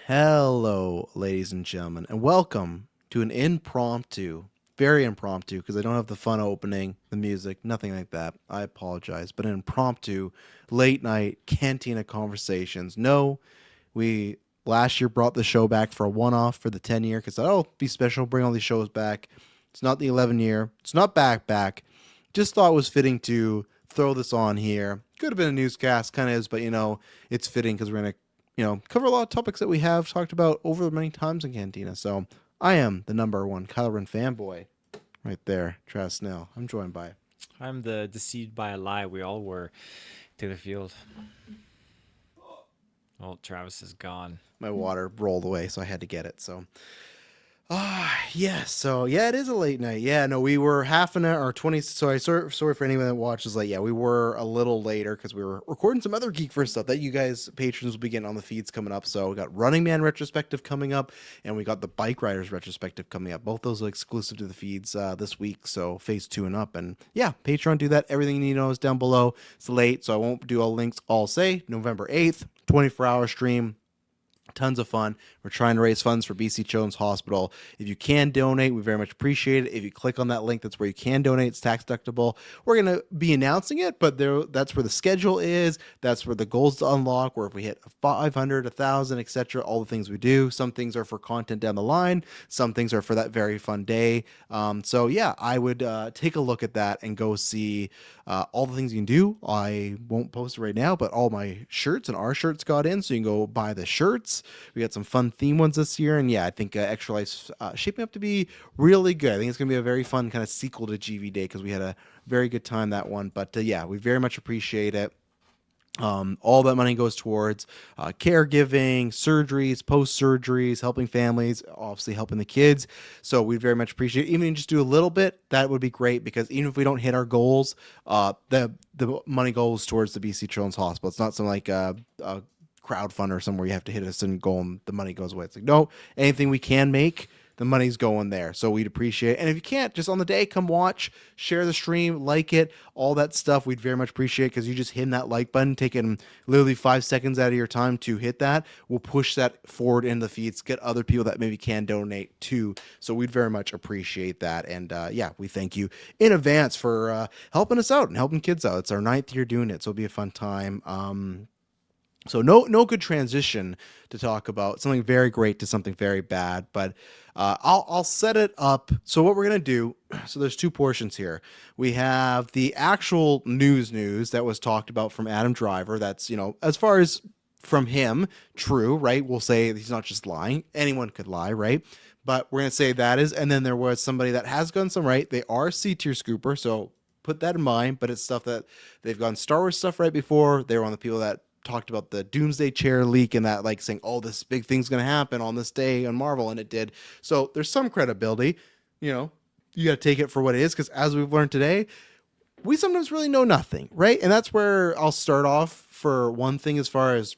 Hello, ladies and gentlemen, and welcome to an very impromptu, because I don't have the fun opening, the music, nothing like that. I apologize, but an impromptu late night Cantina Conversations. No, we last year brought the show back for a one off for the 10 year because be special, bring all these shows back. It's not the 11 year, it's not back. Just thought it was fitting to throw this on here. Could have been a newscast, kind of is, but it's fitting because we're going to cover a lot of topics that we have talked about over many times in Cantina. So I am the number one Kylo Ren fanboy right there, Travis Snell. I'm joined by I'm the deceived by a lie we all were to the field. Oh, Travis is gone. my water rolled away, so I had to get it. So yeah. So yeah, it is a late night. Yeah, no, we were half an hour or 20. So sorry for anyone that watches. Like, yeah, we were a little later because we were recording some other GeekVerse stuff that you guys patrons will be getting on the feeds coming up. So we got Running Man retrospective coming up, and we got the Bike Riders retrospective coming up. Both those are exclusive to the feeds this week. So phase 2 and up, and yeah, Patreon do that. Everything you need to know is down below. It's late, so I won't do all links. All say November 8th, 24-hour stream. Tons of fun. We're trying to raise funds for BC Children's Hospital. If you can donate, we very much appreciate it. If you click on that link, that's where you can donate. It's tax deductible. We're going to be announcing it, but that's where the schedule is. That's where the goals to unlock, where if we hit 500, 1,000, etc., all the things we do. Some things are for content down the line. Some things are for that very fun day. So yeah, I would take a look at that and go see all the things you can do. I won't post it right now, but all my shirts and our shirts got in, so you can go buy the shirts. We got some fun theme ones this year, and yeah, I think Extra Life's shaping up to be really good. I think it's going to be a very fun kind of sequel to GV Day because we had a very good time that one. But yeah, we very much appreciate it. All that money goes towards caregiving, surgeries, post surgeries, helping families, obviously helping the kids. So we very much appreciate it. Even if you just do a little bit, that would be great because even if we don't hit our goals, the money goes towards the BC Children's Hospital. It's not something like a crowdfund or somewhere you have to hit a certain goal and the money goes away. It's like, no, anything we can make, the money's going there. So we'd appreciate it. And if you can't, just on the day, come watch, share the stream, like it, all that stuff. We'd very much appreciate it because you just hitting that like button, taking literally 5 seconds out of your time to hit that, will push that forward in the feeds, get other people that maybe can donate too. So we'd very much appreciate that. And yeah, we thank you in advance for helping us out and helping kids out. It's our 9th year doing it, so it'll be a fun time. So no good transition to talk about something very great to something very bad, but I'll set it up. So what we're gonna do? So there's two portions here. We have the actual news that was talked about from Adam Driver. That's as far as from him, true, right? We'll say he's not just lying. Anyone could lie, right? But we're gonna say that is. And then there was somebody that has done some right. They are C tier scooper, so put that in mind. But it's stuff that they've gone Star Wars stuff right before. They were on the people that talked about the Doomsday Chair leak and that, like, saying, oh, this big thing's going to happen on this day on Marvel, and it did. So there's some credibility. You got to take it for what it is, because as we've learned today, we sometimes really know nothing, right? And that's where I'll start off for one thing, as far as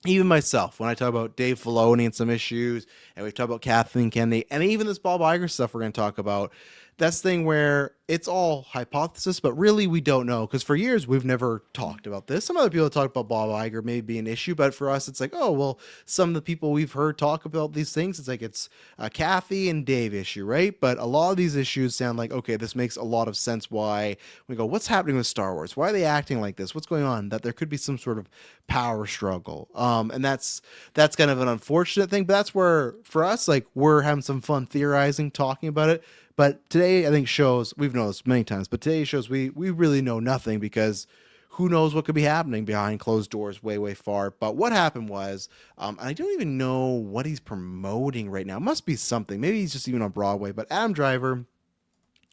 even myself, when I talk about Dave Filoni and some issues, and we talk about Kathleen Kennedy, and even this Bob Iger stuff we're going to talk about, that's the thing where it's all hypothesis, but really we don't know, because for years we've never talked about this. Some other people talk about Bob Iger may be an issue, but for us it's like, oh, well, some of the people we've heard talk about these things, it's like it's a Kathy and Dave issue, right? But a lot of these issues sound like, okay, this makes a lot of sense. Why we go, what's happening with Star Wars? Why are they acting like this? What's going on? That there could be some sort of power struggle. And that's kind of an unfortunate thing, but that's where for us, like, we're having some fun theorizing, talking about it. But today, I think, shows, we've known this many times, but today shows we really know nothing, because who knows what could be happening behind closed doors way far. But what happened was, I don't even know what he's promoting right now. It must be something. Maybe he's just even on Broadway. But Adam Driver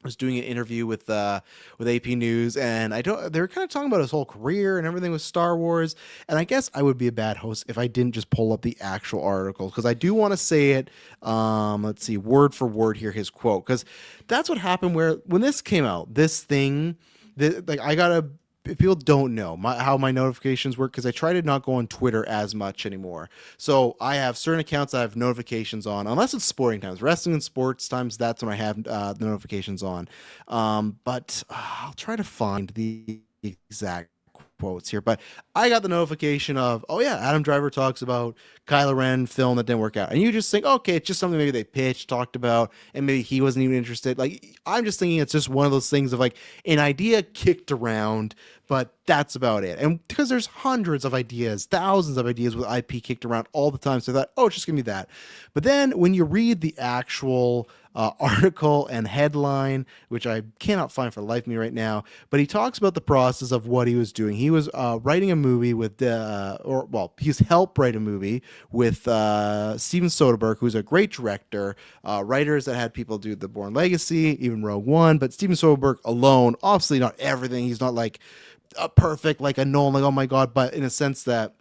was doing an interview with AP News, and they were kind of talking about his whole career and everything with Star Wars. And I guess I would be a bad host if I didn't just pull up the actual article, because I do want to say it. Let's see, word for word here, his quote, because that's what happened. Where when this came out, this thing, like, I gotta. If people don't know how my notifications work, because I try to not go on Twitter as much anymore. So I have certain accounts I have notifications on, unless it's sporting times, wrestling and sports times. That's when I have the notifications on. But I'll try to find the exact quotes here, but I got the notification of, oh yeah, Adam Driver talks about Kylo Ren film that didn't work out. And you just think, okay, it's just something maybe they pitched, talked about, and maybe he wasn't even interested. Like, I'm just thinking it's just one of those things of like an idea kicked around, but that's about it. And because there's hundreds of ideas, thousands of ideas with IP kicked around all the time. So that, oh, it's just gonna be that. But then when you read the actual article and headline, which I cannot find for the life of me right now, but he talks about the process of what he was doing. He was writing a movie with, he's helped write a movie with Steven Soderbergh, who's a great director, writers that had people do The Bourne Legacy, even Rogue One, but Steven Soderbergh alone, obviously not everything. He's not like a perfect, like a Nolan, like, oh my God, but in a sense that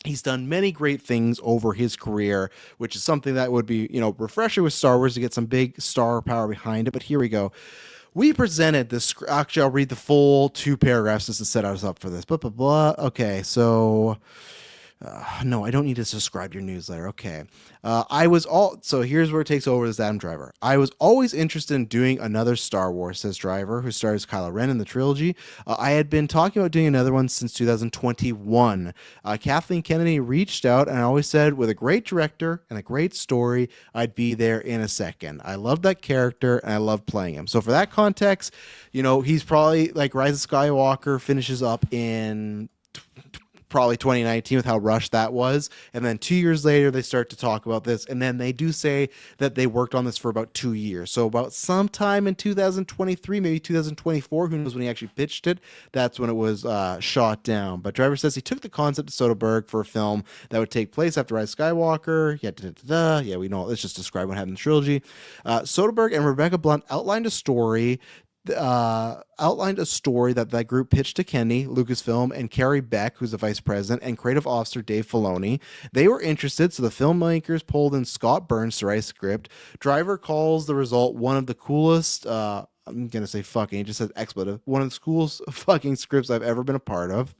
he's done many great things over his career, which is something that would be, refreshing with Star Wars to get some big star power behind it. But here we go. We presented this. Actually, I'll read the full 2 paragraphs just to set us up for this. Blah, blah, blah. Okay, so... no, I don't need to subscribe to your newsletter. Okay. So here's where it takes over as Adam Driver. I was always interested in doing another Star Wars, says Driver, who stars Kylo Ren in the trilogy. I had been talking about doing another one since 2021. Kathleen Kennedy reached out and I always said, with a great director and a great story, I'd be there in a second. I love that character and I love playing him. So for that context, he's probably like Rise of Skywalker finishes up in probably 2019 with how rushed that was, and then 2 years later they start to talk about this, and then they do say that they worked on this for about 2 years, so about sometime in 2023, maybe 2024, who knows when he actually pitched it, that's when it was shot down. But Driver says he took the concept to Soderbergh for a film that would take place after Rise of Skywalker. Yeah, we know, let's just describe what happened in the trilogy. Soderbergh and Rebecca Blunt outlined a story that group pitched to Kenny, Lucasfilm, and Carrie Beck, who's the vice president, and creative officer Dave Filoni. They were interested, so the filmmakers pulled in Scott Burns to write a script. Driver calls the result one of the coolest, I'm going to say fucking, it just says expletive, one of the coolest fucking scripts I've ever been a part of.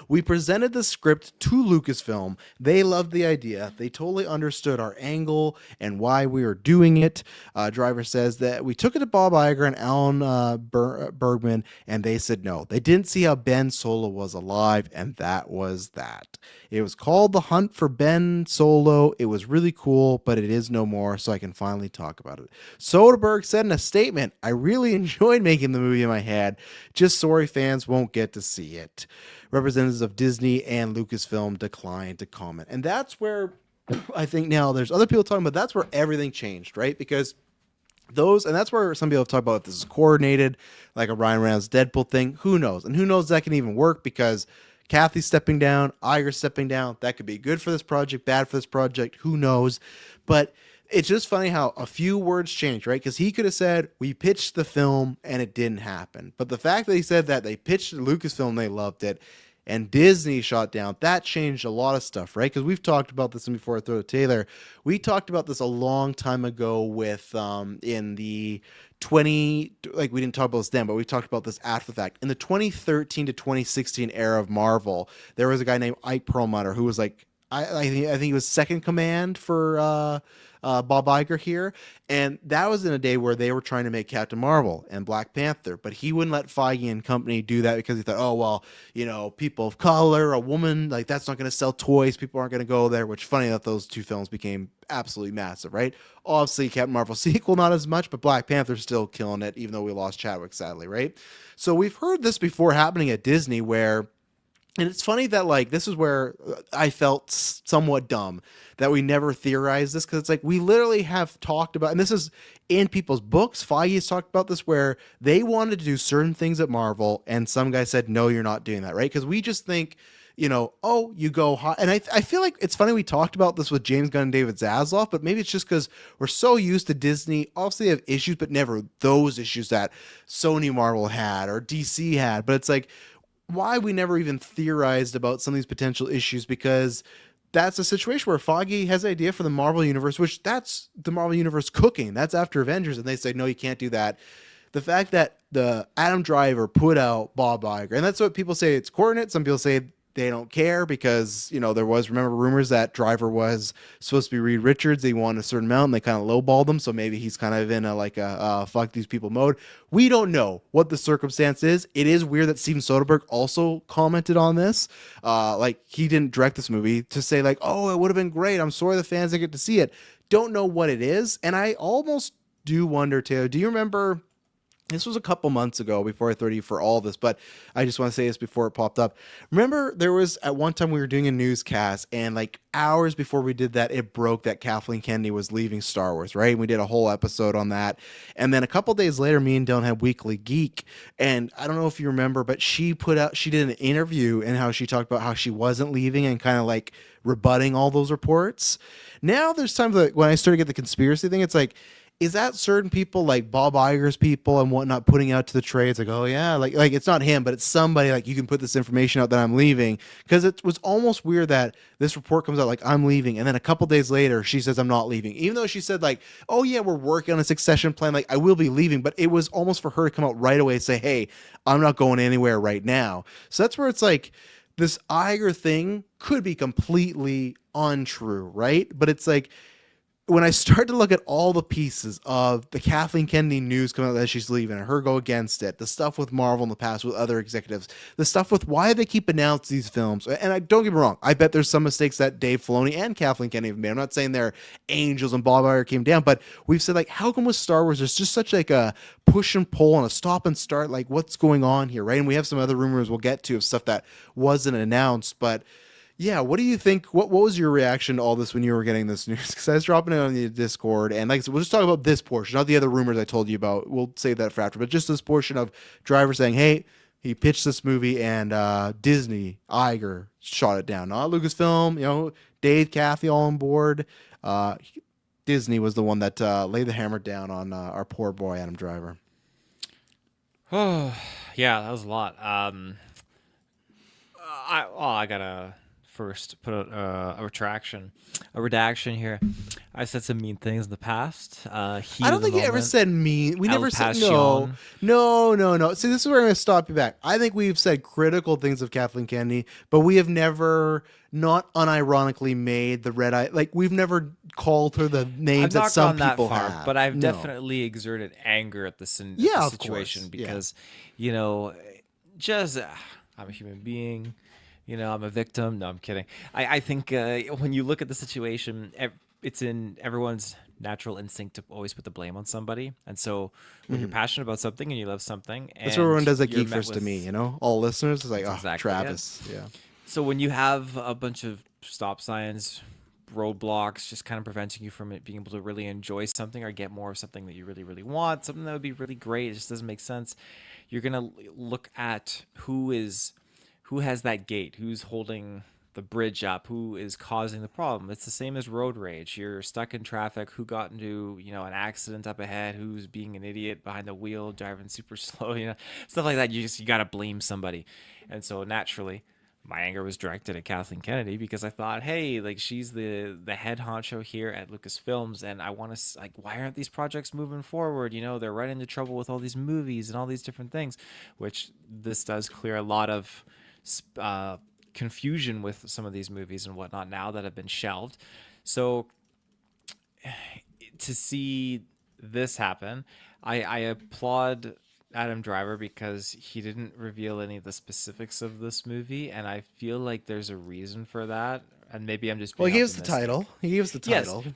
We presented the script to Lucasfilm. They loved the idea. They totally understood our angle and why we were doing it. Driver says that we took it to Bob Iger and Alan Bergman, and they said no. They didn't see how Ben Solo was alive, and that was that. It was called The Hunt for Ben Solo. It was really cool, but it is no more, so I can finally talk about it. Soderbergh said in a statement, I really enjoyed making the movie in my head. Just sorry fans won't get to see it. Representatives of Disney and Lucasfilm declined to comment. And that's where I think now there's other people talking about, that's where everything changed, right? Because and that's where some people have talked about if this is coordinated, like a Ryan Reynolds Deadpool thing. Who knows? And who knows that can even work, because Kathy's stepping down, Iger's stepping down. That could be good for this project, bad for this project. Who knows? But it's just funny how a few words changed, right? Because he could have said, we pitched the film and it didn't happen. But the fact that he said that they pitched the Lucasfilm, they loved it, and Disney shot down, that changed a lot of stuff, right? Because we've talked about this, and before I throw to Taylor, we talked about this a long time ago with in the we didn't talk about this then, but we talked about this after the fact. In the 2013 to 2016 era of Marvel, there was a guy named Ike Perlmutter who was like, I think he was second command for Bob Iger here, and that was in a day where they were trying to make Captain Marvel and Black Panther, but he wouldn't let Feige and company do that because he thought, oh well, people of color, a woman, like that's not going to sell toys, people aren't going to go there. Which funny that those two films became absolutely massive, right? Obviously Captain Marvel sequel not as much, but Black Panther's still killing it, even though we lost Chadwick sadly, right? So we've heard this before happening at Disney where. And it's funny that, like, this is where I felt somewhat dumb that we never theorized this, because it's like we literally have talked about, and this is in people's books, Feige has talked about this, where they wanted to do certain things at Marvel, and some guy said, no, you're not doing that, right? Because we just think, oh, you go high. And I feel like it's funny we talked about this with James Gunn and David Zaslav, but maybe it's just because we're so used to Disney. Obviously they have issues, but never those issues that Sony Marvel had or DC had. But it's like, why we never even theorized about some of these potential issues, because that's a situation where Feige has an idea for the Marvel Universe, which that's the Marvel Universe cooking. That's after Avengers, and they say, no, you can't do that. The fact that the Adam Driver put out Bob Iger, and that's what people say, it's coordinate. Some people say they don't care because, there was, remember, rumors that Driver was supposed to be Reed Richards. They wanted a certain amount and they kind of lowballed him. So maybe he's kind of in a fuck these people mode. We don't know what the circumstance is. It is weird that Steven Soderbergh also commented on this. Like, he didn't direct this movie to say, like, oh, it would have been great. I'm sorry the fans didn't get to see it. Don't know what it is. And I almost do wonder, too. Do you remember? This was a couple months ago before I 30 for all this, but I just want to say this before it popped up. Remember, there was at one time we were doing a newscast, and like hours before we did that, it broke that Kathleen Kennedy was leaving Star Wars, right? And we did a whole episode on that. And then a couple days later, me and Dylan had Weekly Geek, and I don't know if you remember, but she did an interview and how she talked about how she wasn't leaving and kind of like rebutting all those reports. Now there's times like when I started to get the conspiracy thing, it's like, is that certain people like Bob Iger's people and whatnot putting out to the trade? It's like, oh yeah, like it's not him, but it's somebody like you can put this information out that I'm leaving, because it was almost weird that this report comes out like I'm leaving, and then a couple days later she says I'm not leaving, even though she said like, oh yeah, we're working on a succession plan, like I will be leaving, but it was almost for her to come out right away and say, hey, I'm not going anywhere right now. So that's where it's like this Iger thing could be completely untrue, right? But it's like, when I start to look at all the pieces of the Kathleen Kennedy news coming out that she's leaving and her go against it, the stuff with Marvel in the past with other executives, the stuff with why they keep announcing these films, and I don't get me wrong, I bet there's some mistakes that Dave Filoni and Kathleen Kennedy have made. I'm not saying they're angels and Bob Iger came down, but we've said like, how come with Star Wars there's just such like a push and pull and a stop and start, like what's going on here, right? And we have some other rumors we'll get to of stuff that wasn't announced, but yeah, what do you think? What was your reaction to all this when you were getting this news? Because I was dropping it on the Discord, and like I said, we'll just talk about this portion, not the other rumors I told you about. We'll save that for after, but just this portion of Driver saying, "Hey, he pitched this movie, and Disney, Iger shot it down. Not Lucasfilm, Dave, Kathy, all on board. Disney was the one that laid the hammer down on our poor boy Adam Driver." Oh, yeah, that was a lot. I gotta first put a redaction here. I said some mean things in the past. I don't think you ever said mean. We never said no. See, this is where I'm going to stop you back. I think we've said critical things of Kathleen Kennedy, but we have never, not unironically, made the red eye. Like, we've never called her the names that some people have. But I've definitely exerted anger at the situation because, just I'm a human being. I'm a victim. No, I'm kidding. I think when you look at the situation, it's in everyone's natural instinct to always put the blame on somebody. And so when you're passionate about something and you love something, and that's what everyone does at GeekVerse to me, all listeners is like, exactly, Travis. Yeah. So when you have a bunch of stop signs, roadblocks, just kind of preventing you from being able to really enjoy something or get more of something that you really, really want, something that would be really great, it just doesn't make sense. You're going to look at who has that gate, who's holding the bridge up, who is causing the problem. It's the same as road rage. You're stuck in traffic, who got into an accident up ahead, who's being an idiot behind the wheel, driving super slow, stuff like that. You got to blame somebody. And so naturally my anger was directed at Kathleen Kennedy because I thought, hey, like, she's the head honcho here at Lucasfilms, and I want to, like, why aren't these projects moving forward? They're right into trouble with all these movies and all these different things, which this does clear a lot of confusion with some of these movies and whatnot now that have been shelved. So to see this happen, I applaud Adam Driver because he didn't reveal any of the specifics of this movie, and I feel like there's a reason for that. And maybe I'm just being he gives the title. Yes,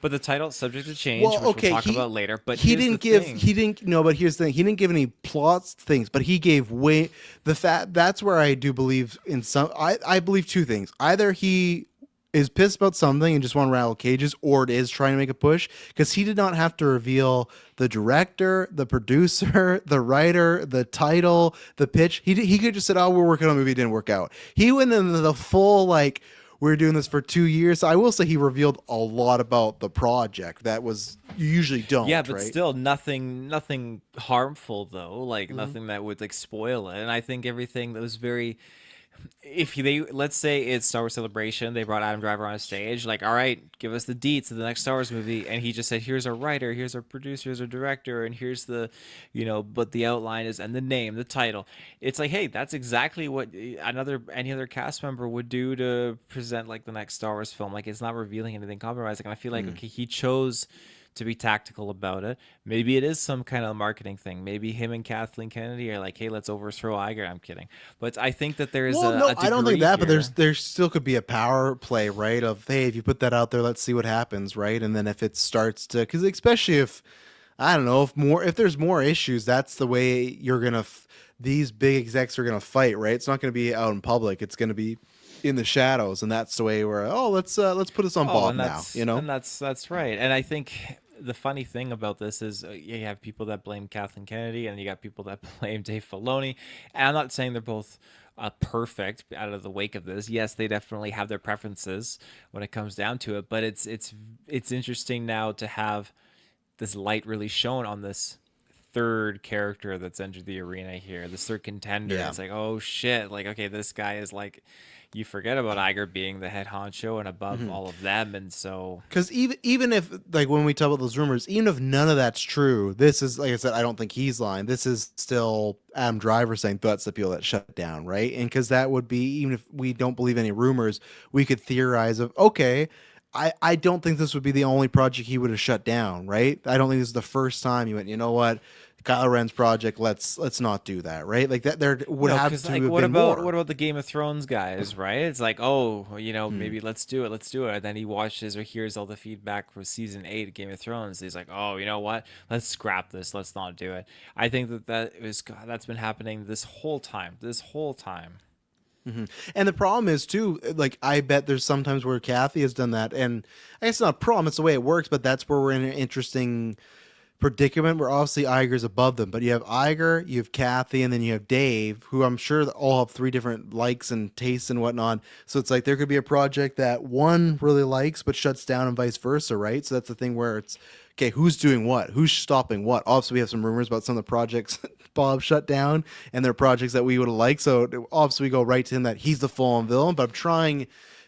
but the title subject to change, which we'll talk about later. But he didn't give. But here's the thing. He didn't give any plots things, but he gave way the fact. That's where I do believe in some. I believe two things. Either he is pissed about something and just want to rattle cages, or it is trying to make a push, because he did not have to reveal the director, the producer, the writer, the title, the pitch. He could just said, "Oh, we're working on a movie, it didn't work out." He went into the full like, we're doing this for 2 years. So I will say he revealed a lot about the project that was, you usually don't. Yeah, but still nothing harmful though. Like nothing that would like spoil it. And I think everything that was very if they, let's say it's Star Wars Celebration, they brought Adam Driver on stage, like, all right, give us the deets of the next Star Wars movie, and he just said, here's our writer, here's our producer, here's our director, and here's the, but the outline is, and the name, the title. It's like, hey, that's exactly what any other cast member would do to present like the next Star Wars film. Like, it's not revealing anything compromising. And I feel like, okay, he chose to be tactical about it. Maybe it is some kind of marketing thing. Maybe him and Kathleen Kennedy are like, hey, let's overthrow Iger. I'm kidding. But I think that there is Well, no, a I don't think degree that, but here. there still could be a power play, right? Of hey, if you put that out there, let's see what happens, right? And then if it starts to, because especially if I don't know if there's more issues, that's the way you're gonna these big execs are gonna fight, right? It's not gonna be out in public. It's gonna be in the shadows, and that's the way where let's put us on Oh, Bob and now, that's you know? and that's right. And I think the funny thing about this is you have people that blame Kathleen Kennedy, and you got people that blame Dave Filoni. And I'm not saying they're both perfect out of the wake of this. Yes, they definitely have their preferences when it comes down to it. But it's interesting now to have this light really shown on this third character that's entered the arena here, this third contender. Yeah. It's like, oh shit, like, okay, this guy is like, you forget about Iger being the head honcho and above all of them, and so Because even if like when we talk about those rumors, even if none of that's true, this is like I said, I don't think he's lying. This is still Adam Driver saying that's the people that shut it down, right? And because that would be even if we don't believe any rumors, we could theorize of okay, I don't think this would be the only project he would have shut down, right? I don't think this is the first time he went, you know what, Kylo Ren's project, let's not do that, right? Like that there would no, have because to like, have been more. what about the Game of Thrones guys, right? It's like, oh, Hmm. maybe let's do it. And then he watches or hears all the feedback from season 8 of Game of Thrones. He's like, oh, you know what? Let's scrap this. Let's not do it. I think that's been happening this whole time. This whole time. Hmm. And the problem is too, like I bet there's sometimes where Kathy has done that, and I guess it's not a problem; it's the way it works. But that's where we're in an interesting predicament where obviously Iger's above them, but you have Iger, you have Kathy, and then you have Dave, who I'm sure that all have three different likes and tastes and whatnot. So it's like there could be a project that one really likes but shuts down and vice versa, right? So that's the thing where it's okay, who's doing what? Who's stopping what? Obviously, we have some rumors about some of the projects Bob shut down and their projects that we would have liked. So obviously, we go right to him that he's the full-on villain, but I'm trying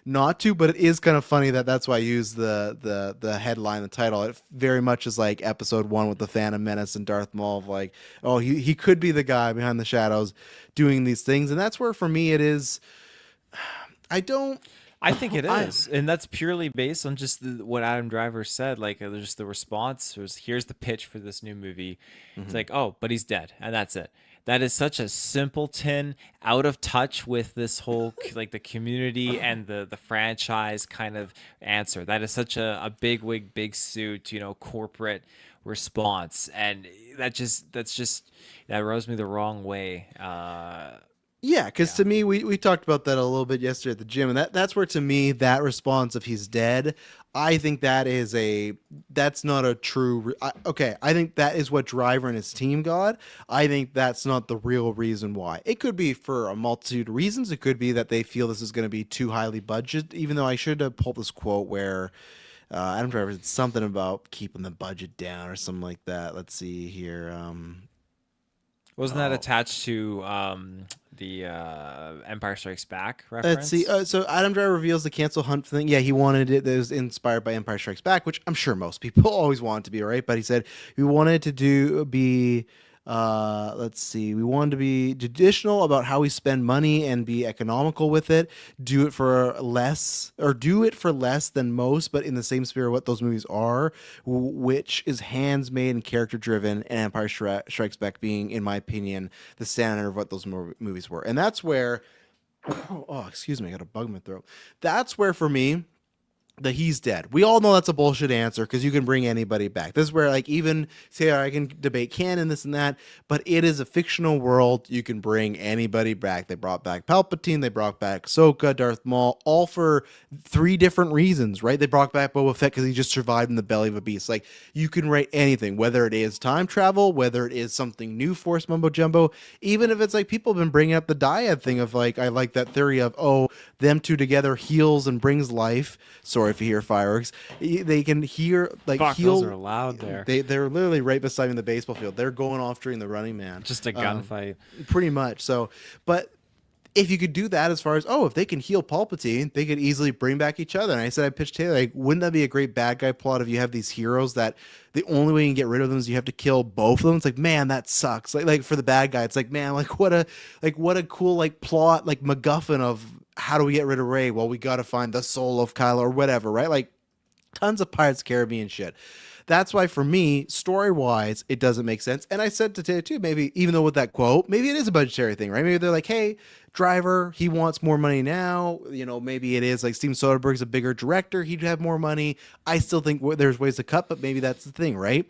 not to, but it is kind of funny that that's why I use the headline, the title. It very much is like episode 1 with the Phantom Menace and Darth Maul of like, oh, he could be the guy behind the shadows doing these things, and that's where for me it is. I don't. I think it I is, and that's purely based on just what Adam Driver said. Like, just the response was, "Here's the pitch for this new movie." It's Mhm. like, "Oh, but he's dead," and that's it. That is such a simpleton, out of touch with this whole like the community and the franchise kind of answer. That is such a big wig, big suit, corporate response, and that rubs me the wrong way. Yeah, because Yeah. to me, we talked about that a little bit yesterday at the gym, and that's where to me that response of he's dead, I think that's not a true. Okay, I think that is what Driver and his team got. I think that's not the real reason why. It could be for a multitude of reasons. It could be that they feel this is going to be too highly budget. Even though I should have pulled this quote where Adam Driver said something about keeping the budget down or something like that. Let's see here. Wasn't that Oh, attached to the Empire Strikes Back let's see. reference? So Adam Driver reveals the cancel hunt thing. Yeah, he wanted it. That was inspired by Empire Strikes Back, which I'm sure most people always want it to be, right? But he said we wanted to do be. Let's see. We wanted to be traditional about how we spend money and be economical with it. Do it for less, or do it for less than most, but in the same spirit of what those movies are, which is hands made and character driven. And Empire Strikes Back being, in my opinion, the standard of what those movies were. And that's where oh, excuse me, I got a bug in my throat. That's where for me that he's dead. We all know that's a bullshit answer because you can bring anybody back. This is where like even say I can debate canon this and that, but it is a fictional world. You can bring anybody back. They brought back Palpatine, they brought back Ahsoka, Darth Maul, all for three different reasons, right? They brought back Boba Fett because he just survived in the belly of a beast. Like you can write anything, whether it is time travel, whether it is something new, Force mumbo jumbo, even if it's like people have been bringing up the dyad thing of like I like that theory of oh them two together heals and brings life. Sorry if you hear fireworks. They can hear like Fuck, those are heal. allowed there. They're literally right beside me in the baseball field. They're going off during the Running Man. Just a gunfight. Pretty much. So, but if you could do that as far as, oh, if they can heal Palpatine, they could easily bring back each other. And I said, I pitched Taylor, like, wouldn't that be a great bad guy plot if you have these heroes that the only way you can get rid of them is you have to kill both of them? It's like, man, that sucks. Like for the bad guy, it's like, man, what a cool like plot, like MacGuffin of how do we get rid of Rey? Well, we got to find the soul of Kylo or whatever, right? Like tons of Pirates of the Caribbean shit. That's why for me, story-wise, it doesn't make sense. And I said to Taylor too, maybe even though with that quote, maybe it is a budgetary thing, right? Maybe they're like, hey, Driver, he wants more money now. Maybe it is like Steven Soderbergh's a bigger director. He'd have more money. I still think there's ways to cut, but maybe that's the thing, right?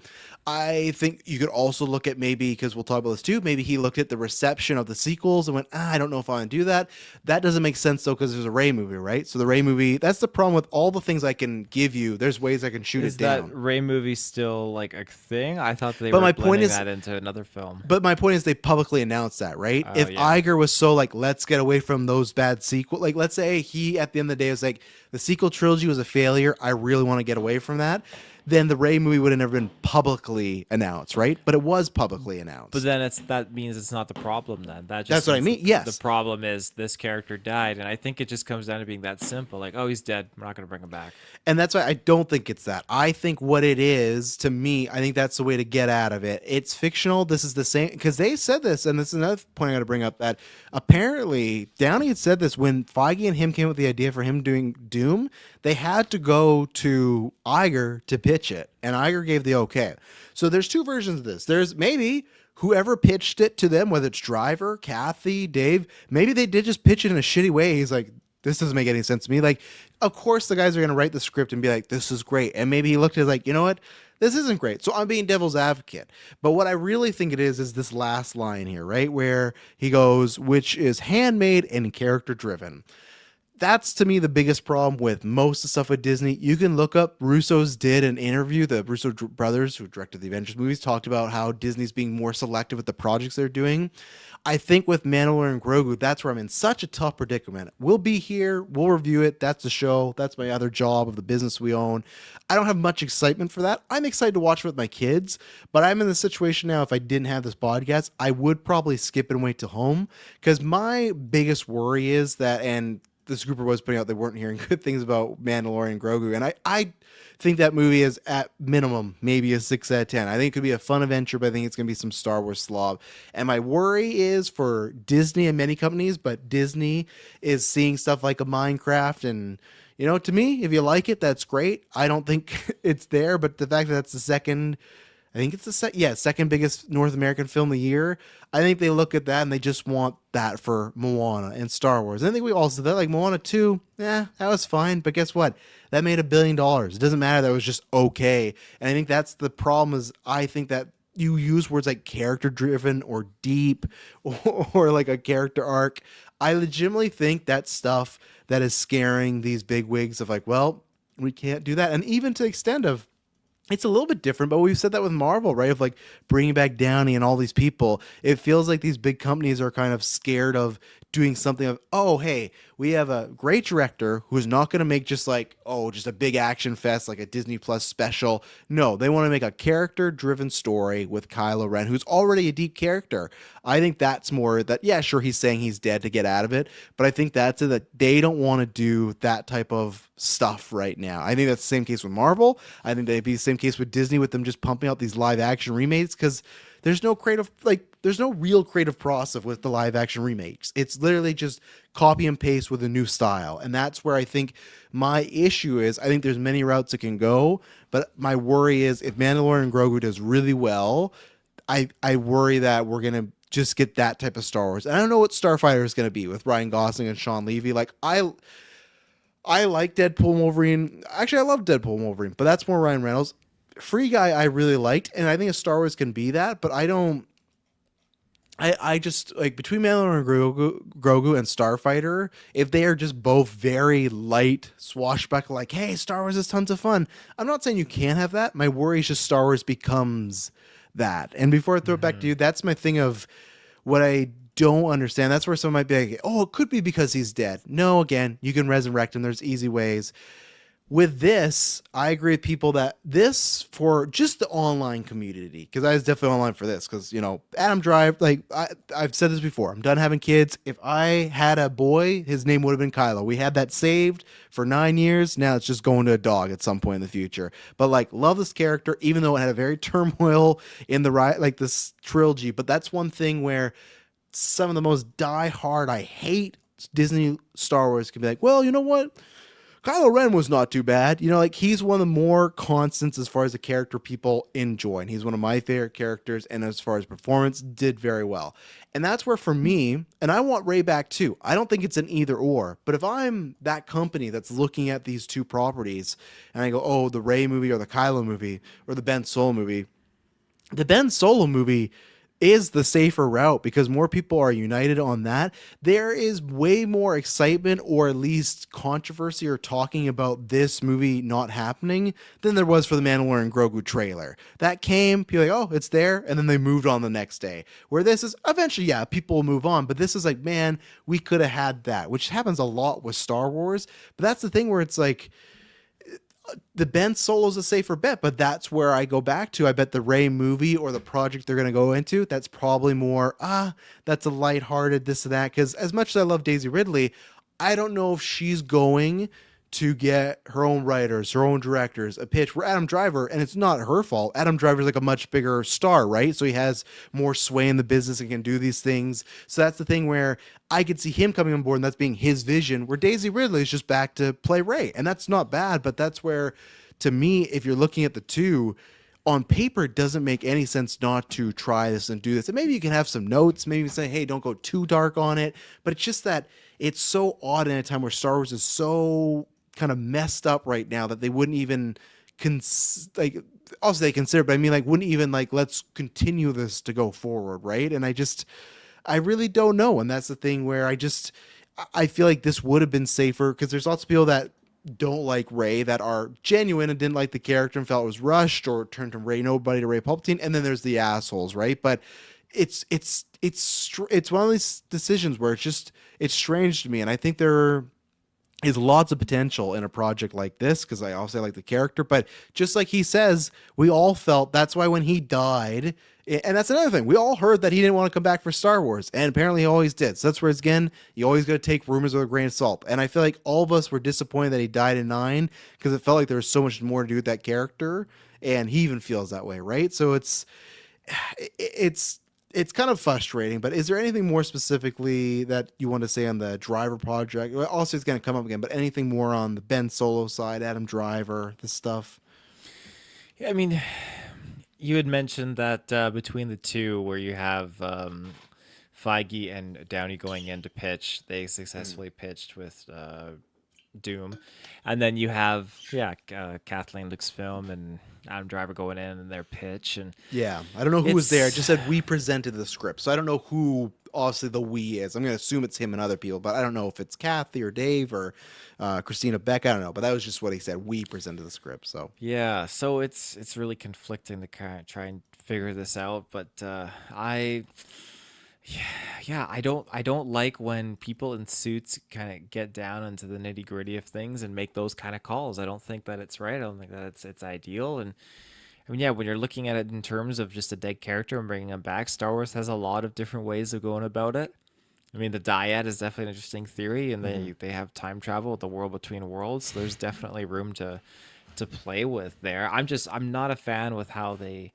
I think you could also look at maybe, because we'll talk about this too, maybe he looked at the reception of the sequels and went, I don't know if I want to do that. That doesn't make sense though, because there's a Rey movie, right? So the Rey movie, that's the problem with all the things I can give you. There's ways I can shoot it down. Is that Rey movie still like a thing? I thought they But were my blending point is, that into another film. But my point is they publicly announced that, right? Oh, If yeah. Iger was so like, let's get away from those bad sequel, like let's say he at the end of the day was like, the sequel trilogy was a failure, I really want to get away from that, then the Rey movie would have never been publicly announced, right? But it was publicly announced. But then that means it's not the problem then. That's what I mean. Yes. The problem is this character died, and I think it just comes down to being that simple. Like, oh, he's dead. We're not going to bring him back. And that's why I don't think it's that. I think what it is, to me, I think that's the way to get out of it. It's fictional. This is the same, because they said this, and this is another point I got to bring up, that apparently Downey had said this when Feige and him came up with the idea for him doing Doom. They had to go to Iger to pitch it, and Iger gave the okay. So there's two versions of this. There's maybe whoever pitched it to them, whether it's Driver, Kathy, Dave, maybe they did just pitch it in a shitty way. He's like, this doesn't make any sense to me. Like, of course the guys are going to write the script and be like, this is great. And maybe he looked at it like, you know what? This isn't great. So I'm being devil's advocate. But what I really think it is this last line here, right? Where he goes, which is handmade and character driven. That's to me the biggest problem with most of the stuff with Disney. You can look up, Russo's did an interview, the Russo brothers who directed the Avengers movies talked about how Disney's being more selective with the projects they're doing. I think with Mandalorian and Grogu, that's where I'm in such a tough predicament. We'll be here, we'll review it, that's the show, that's my other job of the business we own. I don't have much excitement for that. I'm excited to watch it with my kids, but I'm in the situation now, if I didn't have this podcast, I would probably skip it and wait till home, because my biggest worry is that, and this group was putting out they weren't hearing good things about Mandalorian and Grogu, and I think that movie is at minimum maybe a 6 out of 10. I think it could be a fun adventure, but I think it's going to be some Star Wars slob. And my worry is for Disney and many companies, but Disney is seeing stuff like a Minecraft, and to me, if you like it, that's great. I don't think it's there, but the fact that that's the second, I think it's the second biggest North American film of the year. I think they look at that and they just want that for Moana and Star Wars. And I think we all said that, like Moana 2, that was fine. But guess what? That made $1 billion. It doesn't matter that it was just okay. And I think that's the problem is I think that you use words like character driven or deep or like a character arc. I legitimately think that's stuff that is scaring these big wigs of like, well, we can't do that. And even to the extent of, it's a little bit different, but we've said that with Marvel, right? Of like bringing back Downey and all these people. It feels like these big companies are kind of scared of doing something of, oh, hey, we have a great director who's not going to make just like, oh, just a big action fest like a Disney Plus special. No, they want to make a character-driven story with Kylo Ren, who's already a deep character. I think that's more that, yeah, sure, he's saying he's dead to get out of it, but I think that's it, that they don't want to do that type of stuff right now. I think that's the same case with Marvel. I think they'd be the same case with Disney with them just pumping out these live-action remakes because there's no real creative process with the live action remakes. It's literally just copy and paste with a new style. And that's where I think my issue is. I think there's many routes it can go, but my worry is if Mandalorian and Grogu does really well, I worry that we're going to just get that type of Star Wars. And I don't know what Starfighter is going to be with Ryan Gosling and Sean Levy. Like I like Deadpool and Wolverine. Actually, I love Deadpool and Wolverine, but that's more Ryan Reynolds. Free Guy I really liked, and I think a Star Wars can be that, but I just like between Mandalorian and Grogu and Starfighter, if they are just both very light swashbuckle, like, hey, Star Wars is tons of fun. I'm not saying you can't have that. My worry is just Star Wars becomes that. And before I throw it back to you, that's my thing of what I don't understand. That's where someone might be like, oh, it could be because he's dead. No, again, you can resurrect him. There's easy ways. with this, I agree with people that this for just the online community, because I was definitely online for this, because Adam Drive, like I've said this before, I'm done having kids. If I had a boy, his name would have been Kylo. We had that saved for 9 years. Now it's just going to a dog at some point in the future. But like, love this character, even though it had a very turmoil in the like this trilogy. But that's one thing where some of the most die-hard, I hate Disney Star Wars can be like, well, you know what? Kylo Ren was not too bad. Like he's one of the more constants as far as the character people enjoy. And he's one of my favorite characters. And as far as performance, did very well. And that's where for me, and I want Rey back too. I don't think it's an either or. But if I'm that company that's looking at these two properties and I go, oh, the Rey movie or the Kylo movie or the Ben Solo movie, the Ben Solo movie is the safer route because more people are united on that. There is way more excitement or at least controversy or talking about this movie not happening than there was for the Mandalorian Grogu trailer. That came, people like, oh, it's there, and then they moved on the next day. Where this is eventually, yeah, people will move on, but this is like, man, we could have had that, which happens a lot with Star Wars. But that's the thing where it's like, the Ben Solo's a safer bet, but that's where I go back to. I bet the Rey movie or the project they're going to go into, that's probably more, that's a lighthearted this and that. Because as much as I love Daisy Ridley, I don't know if she's going to get her own writers, her own directors, a pitch. We're Adam Driver, and it's not her fault. Adam Driver's like a much bigger star, right? So he has more sway in the business and can do these things. So that's the thing where I could see him coming on board, and that's being his vision, where Daisy Ridley is just back to play Rey. And that's not bad, but that's where, to me, if you're looking at the two, on paper, it doesn't make any sense not to try this and do this. And maybe you can have some notes, maybe say, hey, don't go too dark on it. But it's just that it's so odd in a time where Star Wars is so kind of messed up right now that they wouldn't even like, also they consider, but I mean, like, wouldn't even like, let's continue this to go forward, right? And I really don't know. And that's the thing where I feel like this would have been safer because there's lots of people that don't like Rey that are genuine and didn't like the character and felt it was rushed or turned from Rey nobody to Rey Palpatine. And then there's the assholes, right? But it's one of these decisions where it's strange to me. And I think there is lots of potential in a project like this because I also like the character, but just like he says, we all felt that's why when he died, and that's another thing, we all heard that he didn't want to come back for Star Wars, and apparently he always did. So that's where, again, you always got to take rumors with a grain of salt. And I feel like all of us were disappointed that he died in 9 because it felt like there was so much more to do with that character, and he even feels that way, right? So it's kind of frustrating, but is there anything more specifically that you want to say on the Driver project? Well, also, it's going to come up again, but anything more on the Ben Solo side, Adam Driver, this stuff? Yeah, I mean, you had mentioned that between the two, where you have Feige and Downey going in to pitch, they successfully pitched with Doom, and then you have Kathleen Lucasfilm and Adam Driver going in and their pitch, and Yeah, I don't know who was there. It just said we presented the script, so I don't know who obviously the we is. I'm going to assume it's him and other people, but I don't know if it's Kathy or Dave or Christina Beck. I don't know, but that was just what he said. We presented the script, so yeah, so it's really conflicting to kind of try and figure this out, but I don't like when people in suits kind of get down into the nitty gritty of things and make those kind of calls. I don't think that it's right. I don't think that it's ideal. And I mean, yeah, when you're looking at it in terms of just a dead character and bringing him back, Star Wars has a lot of different ways of going about it. I mean, the dyad is definitely an interesting theory, and they have time travel with the world between worlds. So there's definitely room to play with there. I'm not a fan with how they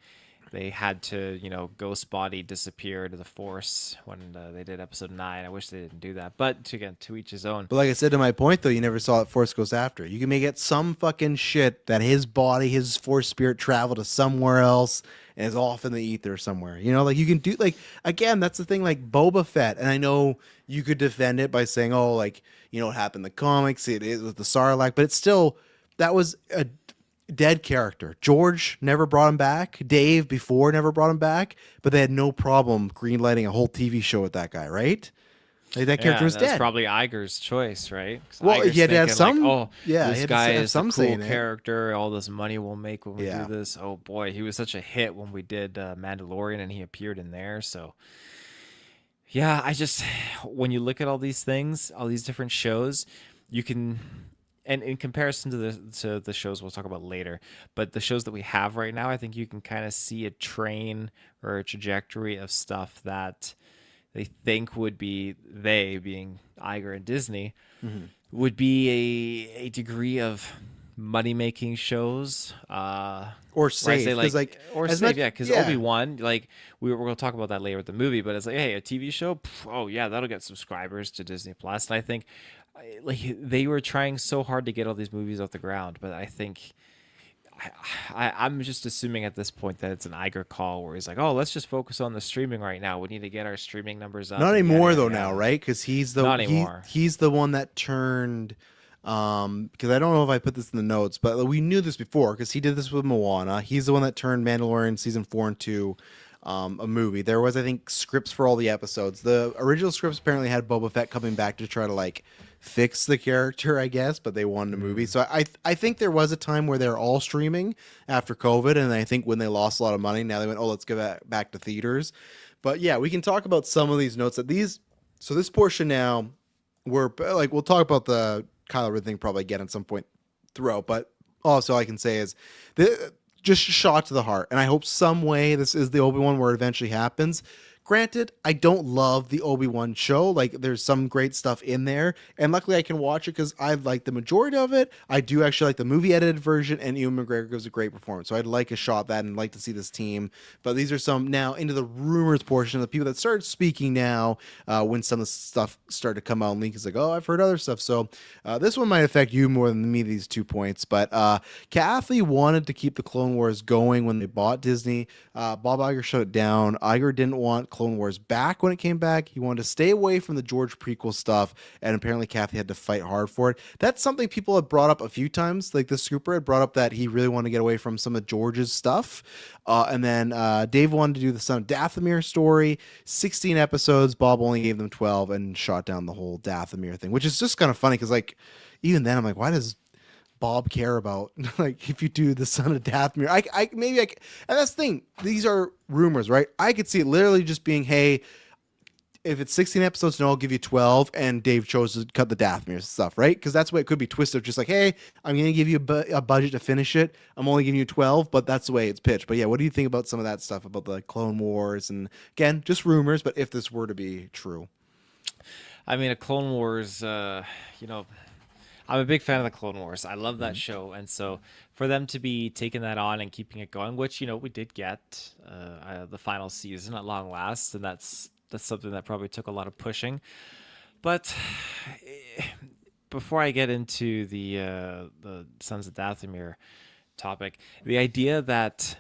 had to, Ghost Body disappear to the Force when they did Episode 9. I wish they didn't do that. But again, to each his own. But like I said to my point, though, you never saw it Force Goes After. You can make it some fucking shit that his body, his Force spirit traveled to somewhere else and is off in the ether somewhere. Like you can do, like, again, that's the thing, like Boba Fett. And I know you could defend it by saying, oh, like, what happened in the comics, it is with the Sarlacc, but it's still, that was a dead character. George never brought him back. Dave before never brought him back, but they had no problem greenlighting a whole TV show with that guy, right? Like that character was that's dead. probably Iger's choice, right? Well, Iger's he had to have thinking, some. like, oh, Yeah, he this had to guy have is some a say cool in it. character. All this money we'll make when we Yeah. do this. Oh boy, he was such a hit when we did Mandalorian, and he appeared in there. So yeah, when you look at all these things, all these different shows, you can and in comparison to the shows we'll talk about later, but the shows that we have right now, I think you can kind of see a train or a trajectory of stuff that they think would be, they being Iger and Disney, Mhm. would be a degree of money making shows. Or Where I say safe, because like, like or as safe, much, yeah, because yeah. Obi-Wan, like we're gonna talk about that later with the movie, but it's like, hey, a TV show, pff, oh yeah, that'll get subscribers to Disney Plus, and I think like they were trying so hard to get all these movies off the ground, but I think I'm just assuming at this point that it's an Iger call where he's like, oh, let's just focus on the streaming right now. We need to get our streaming numbers up Not and yada anymore yada though now, yada. right? Because Not anymore. he's the one that turned. Because I don't know if I put this in the notes, but we knew this before because he did this with Moana. He's the one that turned Mandalorian season 4 into a movie. There was, I think, scripts for all the episodes. The original scripts apparently had Boba Fett coming back to try to like fix the character, I guess, but they wanted a movie. Mm. So I think there was a time where they're all streaming after COVID, and I think when they lost a lot of money, now they went, oh, let's go back to theaters. But yeah, we can talk about some of these notes that these. So this portion now, we're like we'll talk about the Kylo Ren thing probably again at some point throughout. But also I can say is just a shot to the heart, and I hope some way this is the Obi-Wan where it eventually happens. Granted, I don't love the Obi-Wan show. Like, there's some great stuff in there, and luckily I can watch it because I like the majority of it. I do actually like the movie edited version, and Ewan McGregor gives a great performance. So I'd like a shot at that and like to see this team. But these are some now into the rumors portion of the people that started speaking now when some of the stuff started to come out and leak. Is like, oh, I've heard other stuff. So this one might affect you more than me, these 2 points. But Kathy wanted to keep the Clone Wars going when they bought Disney. Bob Iger shut it down. Iger didn't want Clone Wars back when it came back. He wanted to stay away from the George prequel stuff, and apparently Kathy had to fight hard for it. That's something people have brought up a few times. Like the Scooper had brought up that he really wanted to get away from some of George's stuff. And then Dave wanted to do the Son of Dathomir story. 16 episodes. Bob only gave them 12 and shot down the whole Dathomir thing, which is just kind of funny because like even then I'm like, why does Bob care about like if you do the Son of Dathomir? And that's the thing. These are rumors, right? I could see it literally just being, hey, if it's 16 episodes, no, I'll give you 12, and Dave chose to cut the Dathomir stuff, right? Because that's the way it could be twisted. Just like, hey, I'm going to give you a budget to finish it. I'm only giving you 12, but that's the way it's pitched. But yeah, what do you think about some of that stuff about the Clone Wars? And again, just rumors, but if this were to be true. I mean, a Clone Wars, you know, I'm a big fan of the Clone Wars. I love that show, and so for them to be taking that on and keeping it going, which we did get the final season at long last, and that's something that probably took a lot of pushing. But before I get into the Sons of Dathomir topic, the idea that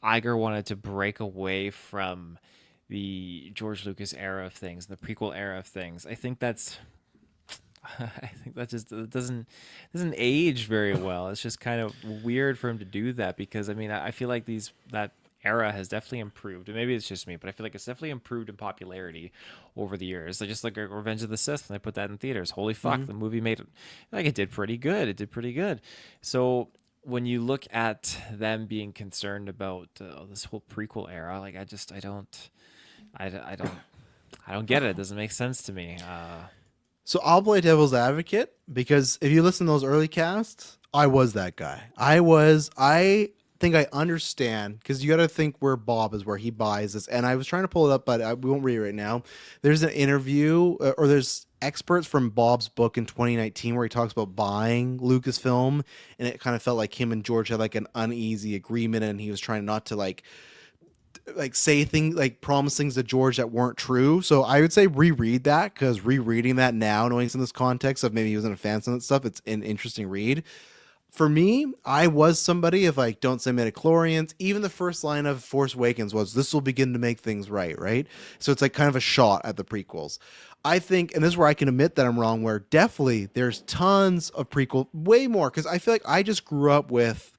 Iger wanted to break away from the George Lucas era of things, the prequel era of things, I think that's I think that just doesn't age very well. It's just kind of weird for him to do that because I mean I feel like that era has definitely improved. And maybe it's just me, but I feel like it's definitely improved in popularity over the years. Like just like Revenge of the Sith, when they put that in theaters, holy fuck, Mm-hmm. the movie made like it did pretty good. It did pretty good. So when you look at them being concerned about this whole prequel era, like I don't get it. It doesn't make sense to me. So I'll play devil's advocate because if you listen to those early casts, I was that guy. I think I understand because you got to think where Bob is, where he buys this. And I was trying to pull it up, but we won't read it right now. There's an interview or there's experts from Bob's book in 2019 where he talks about buying Lucasfilm. And it kind of felt like him and George had like an uneasy agreement and he was trying not to like say things like promise things to George that weren't true. So I would say reread that because rereading that now, knowing some of this context of maybe he wasn't a fan of some of that stuff, it's an interesting read. For me, I was somebody of like, don't say midichlorians. Even the first line of Force Awakens was, this will begin to make things right, right? So it's like kind of a shot at the prequels. I think, and this is where I can admit that I'm wrong, where definitely there's tons of prequel, way more, because I feel like I just grew up with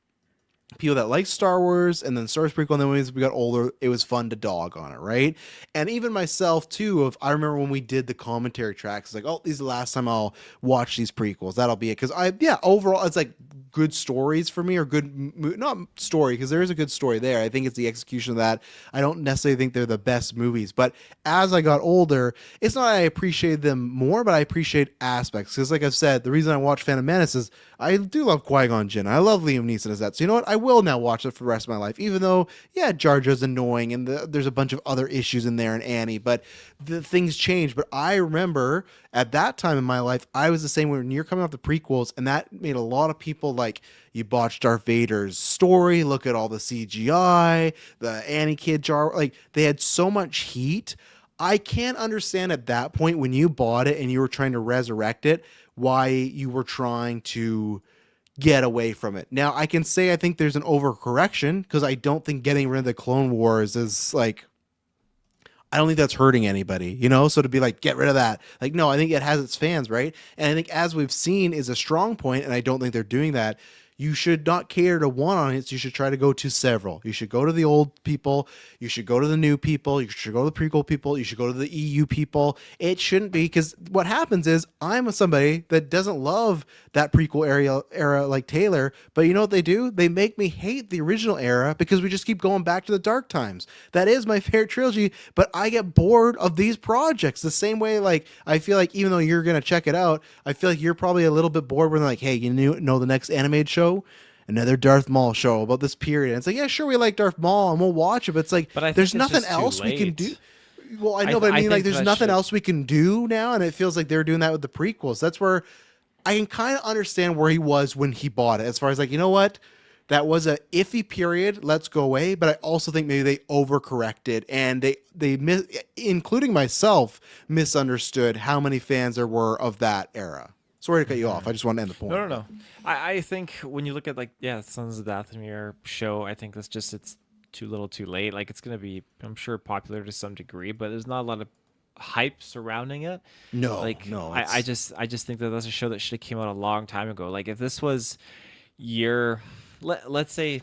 people that like Star Wars, and then Star Wars prequel, and then when we got older, it was fun to dog on it, right? And even myself too. Of I remember when we did the commentary tracks, it's like, oh, this is the last time I'll watch these prequels. That'll be it. Because yeah, overall, it's like good stories for me, or not story, because there is a good story there. I think it's the execution of that. I don't necessarily think they're the best movies, but as I got older, it's not I appreciate them more, but I appreciate aspects. Because like I've said, the reason I watch Phantom Menace is I do love Qui-Gon Jinn. I love Liam Neeson as that. So you know what? I will now watch it for the rest of my life, even though, yeah, Jar Jar's annoying and there's a bunch of other issues in there and Annie, but the things change. But I remember at that time in my life, I was the same way when you're coming off the prequels, and that made a lot of people like, you botched Darth Vader's story. Look at all the CGI, the Annie kid Jar. Like, they had so much heat. I can't understand at that point when you bought it and you were trying to resurrect it, why you were trying to get away from it. Now, I can say I think there's an overcorrection, because I don't think getting rid of the Clone Wars is like, I don't think that's hurting anybody, you know? So to be like, get rid of that. Like, no, I think it has its fans, right? And I think as we've seen is a strong point, and I don't think they're doing that. You should not cater to one audience. You should try to go to several. You should go to the old people. You should go to the new people. You should go to the prequel people. You should go to the EU people. It shouldn't be, because what happens is I'm somebody that doesn't love that prequel era like Taylor, but you know what they do? They make me hate the original era because we just keep going back to the dark times. That is my favorite trilogy, but I get bored of these projects the same way. Like, I feel like even though you're going to check it out, I feel like you're probably a little bit bored when they're like, hey, you know the next animated show? Another Darth Maul show about this period. And it's like, yeah, sure, we like Darth Maul and we'll watch it, but it's like, But I there's think it's nothing just too else we can do. late. Well, I know, but I I mean, like, think there's that nothing should. else we can do now, and it feels like they're doing that with the prequels. That's where I can kind of understand where he was when he bought it, as far as like, you know what, that was a iffy period. Let's go away. But I also think maybe they overcorrected, and including myself, misunderstood how many fans there were of that era. Sorry to cut you off. I just want to end the point. No. I think when you look at like, yeah, Sons of Dathomir show, I think it's too little, too late. Like, it's gonna be, I'm sure, popular to some degree, but there's not a lot of hype surrounding it. No, Like, no, I just think that that's a show that should have came out a long time ago. Like, if this was year, let's say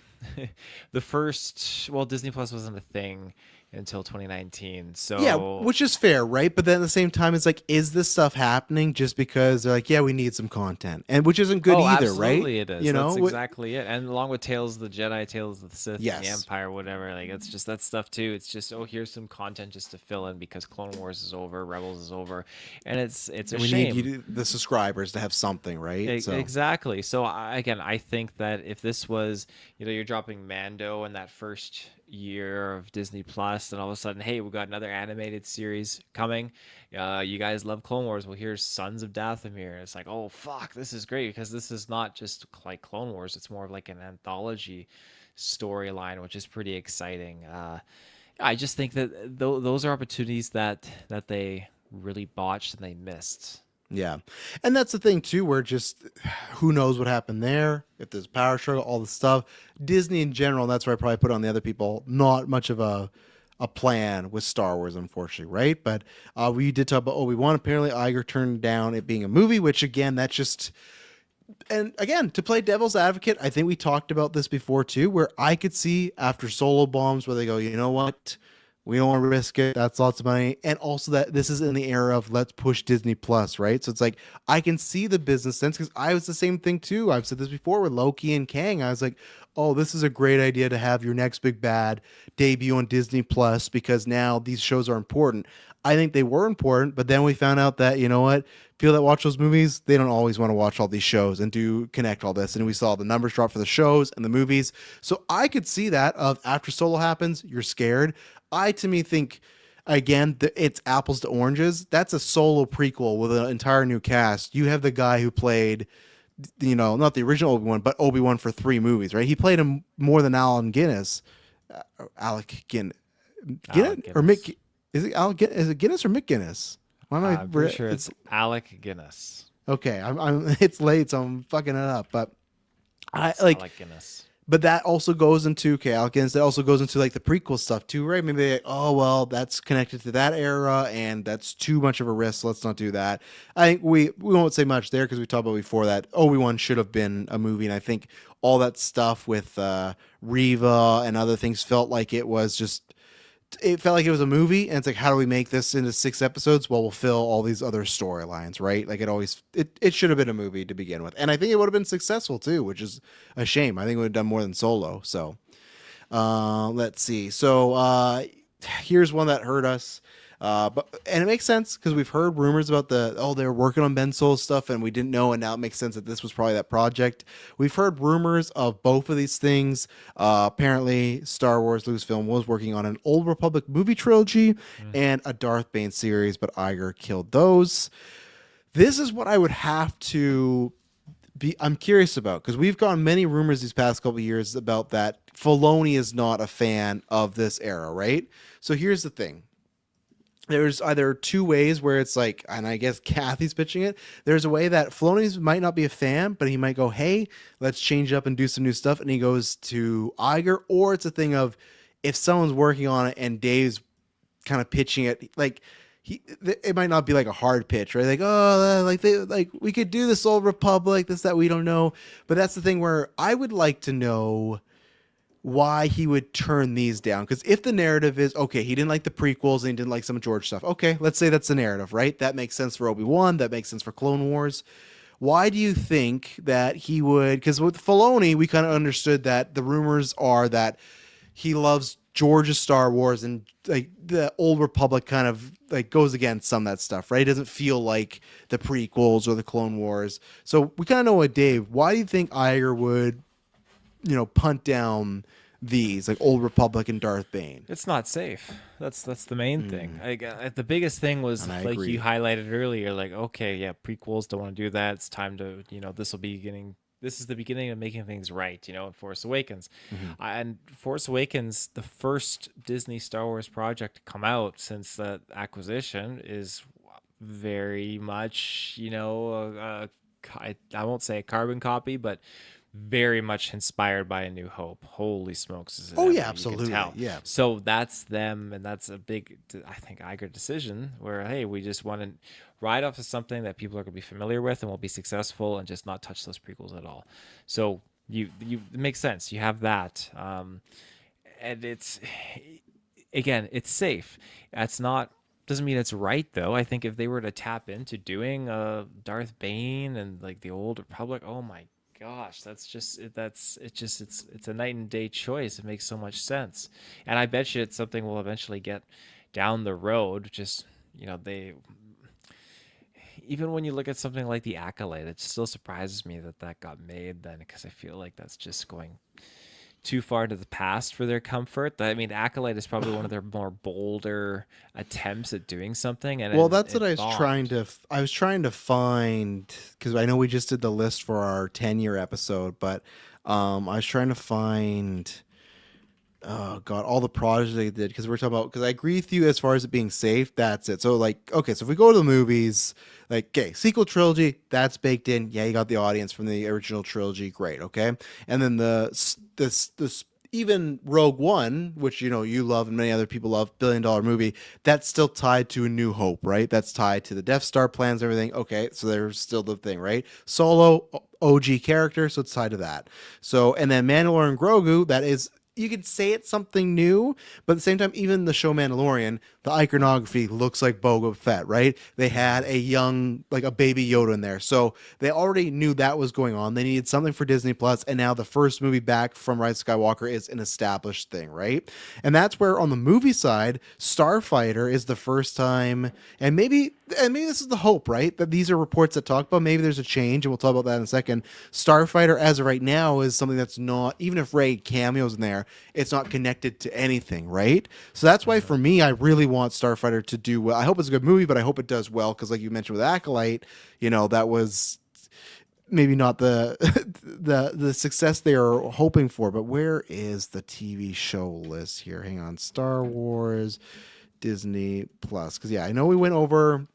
the first, well, Disney Plus wasn't a thing until 2019, yeah, so which is fair, right? But then at the same time, it's like, is this stuff happening just because they're like, yeah, we need some content, and which isn't good oh, either, right? absolutely it is. You know, That's exactly it. And along with Tales of the Jedi, Tales of the Sith, and the yes, Empire, whatever, like, it's just that stuff too. It's just, oh, here's some content just to fill in because Clone Wars is over, Rebels is over, and it's a and we need shame. the subscribers to have something, right? So Exactly. So again, I think that if this was, you're dropping Mando in that first year of Disney Plus, and all of a sudden, hey, we got another animated series coming. You guys love Clone Wars. Well, here's Sons of Dathomir. It's like, oh fuck, this is great, because this is not just like Clone Wars. It's more of like an anthology storyline, which is pretty exciting. I just think that those are opportunities that they really botched and they missed. yeah, and that's the thing too, where just who knows what happened there, if there's power struggle, all the stuff. Disney in general, and that's where I probably put on the other people, not much of a plan with Star Wars, unfortunately, right? But we did talk about Obi-Wan. Apparently, Iger turned down it being a movie, which again, that's just. And again, to play devil's advocate, I think we talked about this before too, where I could see after Solo bombs where they go, you know what? We don't want to risk it. That's lots of money. And also that this is in the era of let's push Disney Plus, right? So it's like, I can see the business sense, because I was the same thing too. I've said this before with Loki and Kang. I was like, oh, this is a great idea to have your next big bad debut on Disney Plus, because now these shows are important. I think they were important, but then we found out that, you know what? People that watch those movies, they don't always want to watch all these shows and do connect all this. And we saw the numbers drop for the shows and the movies. So I could see that of after Solo happens, you're scared. To me, think, again, it's apples to oranges. That's a Solo prequel with an entire new cast. You have the guy who played, not the original Obi-Wan, but Obi-Wan for 3 movies, right? He played him more than Alec Guinness. Alec Guinness. Alec Or Guinness. Mick. Is it Guinness or Mick Guinness? Why am I? I'm pretty sure it's Alec Guinness. Okay. I'm. It's late, so I'm fucking it up. But I It's like. Alec Guinness. but that also goes into Alkins. That also goes into like the prequel stuff too, right? Maybe like, oh well, that's connected to that era, and that's too much of a risk. So let's not do that. I think we won't say much there because we talked about before that Obi-Wan should have been a movie, and I think all that stuff with Riva and other things felt like it was just it felt like it was a movie, and it's like, how do we make this into 6 episodes? Well, we'll fill all these other storylines, right? Like it should have been a movie to begin with, and I think it would have been successful too, which is a shame. I think it would have done more than Solo. So let's see. So here's one that hurt us. And it makes sense because we've heard rumors about they're working on Ben Solo's stuff and we didn't know, and now it makes sense that this was probably that project. We've heard rumors of both of these things. Apparently, Star Wars Lucasfilm was working on an Old Republic movie trilogy and a Darth Bane series, but Iger killed those. This is what I would have to I'm curious about because we've gotten many rumors these past couple of years about that Filoni is not a fan of this era, right? So here's the thing. There's either two ways where it's like, and I guess Kathy's pitching it. There's a way that Filoni might not be a fan, but he might go, hey, let's change up and do some new stuff. And he goes to Iger, or it's a thing of if someone's working on it and Dave's kind of pitching it, like it might not be like a hard pitch, right? Like, oh, like we could do this Old Republic, this, that, we don't know. But that's the thing where I would like to know why he would turn these down. Because if the narrative is, okay, he didn't like the prequels and he didn't like some George stuff. Okay, let's say that's the narrative, right? That makes sense for Obi-Wan. That makes sense for Clone Wars. Why do you think that he would? Because with Filoni, we kind of understood that the rumors are that he loves George's Star Wars and like the Old Republic kind of like goes against some of that stuff, right? It doesn't feel like the prequels or the Clone Wars. So we kind of know what Dave. Why do you think Iger would, punt down these like Old Republic and Darth Bane? It's not safe. That's the main thing. The biggest thing was like agree. you highlighted earlier. Like, okay, yeah, prequels don't want to do that. It's time to This is the beginning of making things right. In Force Awakens, and Force Awakens, the first Disney Star Wars project to come out since that acquisition, is very much I won't say a carbon copy, but very much inspired by A New Hope. Holy smokes! Is it Oh ever, yeah, you can absolutely. tell. Yeah. So that's them, and that's a big, I think, Iger decision where, hey, we just want to ride off of something that people are going to be familiar with and will be successful, and just not touch those prequels at all. So it makes sense. You have that, and it's it's safe. That's not. Doesn't mean it's right though. I think if they were to tap into doing Darth Bane and like the Old Republic, oh my gosh, it's a night and day choice. It makes so much sense, and I bet you it's something we'll eventually get down the road. Just they, even when you look at something like The Acolyte, it still surprises me that got made then, because I feel like that's just going too far to the past for their comfort. I mean, Acolyte is probably one of their more bolder attempts at doing something. And Well, that's what it I was bombed. I was trying to find, because I know we just did the list for our 10-year episode, but I was trying to find, oh god, all the projects they did, because we're talking about, because I agree with you as far as it being safe. That's it. So like, okay, so if we go to the movies, like, okay, sequel trilogy, that's baked in. Yeah, you got the audience from the original trilogy, great, okay. And then this even Rogue One, which you love and many other people love, $1 billion movie, that's still tied to A New Hope, right? That's tied to the Death Star plans, everything. Okay, so there's still the thing, right? Solo, OG character, so it's tied to that. So, and then Mandalorian Grogu, that is, you could say it's something new, but at the same time, even the show Mandalorian, the iconography looks like Boba Fett, right? They had a young, like a baby Yoda in there. So they already knew that was going on. They needed something for Disney Plus, and now the first movie back from Rise of Skywalker is an established thing, right? And that's where on the movie side, Starfighter is the first time, and maybe this is the hope, right? That these are reports that talk about maybe there's a change, and we'll talk about that in a second. Starfighter, as of right now, is something that's not, even if Rey cameos in there, it's not connected to anything, right? So that's why for me, I really want Starfighter to do well. I hope it's a good movie, but I hope it does well, because like you mentioned with Acolyte, that was maybe not the the success they are hoping for. But where is the TV show list here? Hang on. Star Wars, Disney Plus. Because yeah, I know we went over,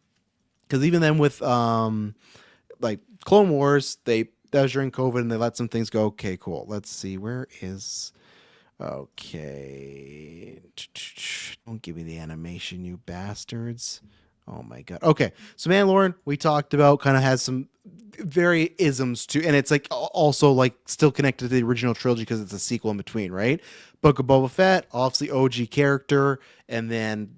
because even then with like Clone Wars, they that was during COVID, and they let some things go. Okay, cool. Let's see. Where is? Okay. Don't give me the animation, you bastards. Oh my god. Okay, so Mandalorian we talked about kind of has some very isms to, and it's like also like still connected to the original trilogy because it's a sequel in between, right? Book of Boba Fett, obviously OG character, and then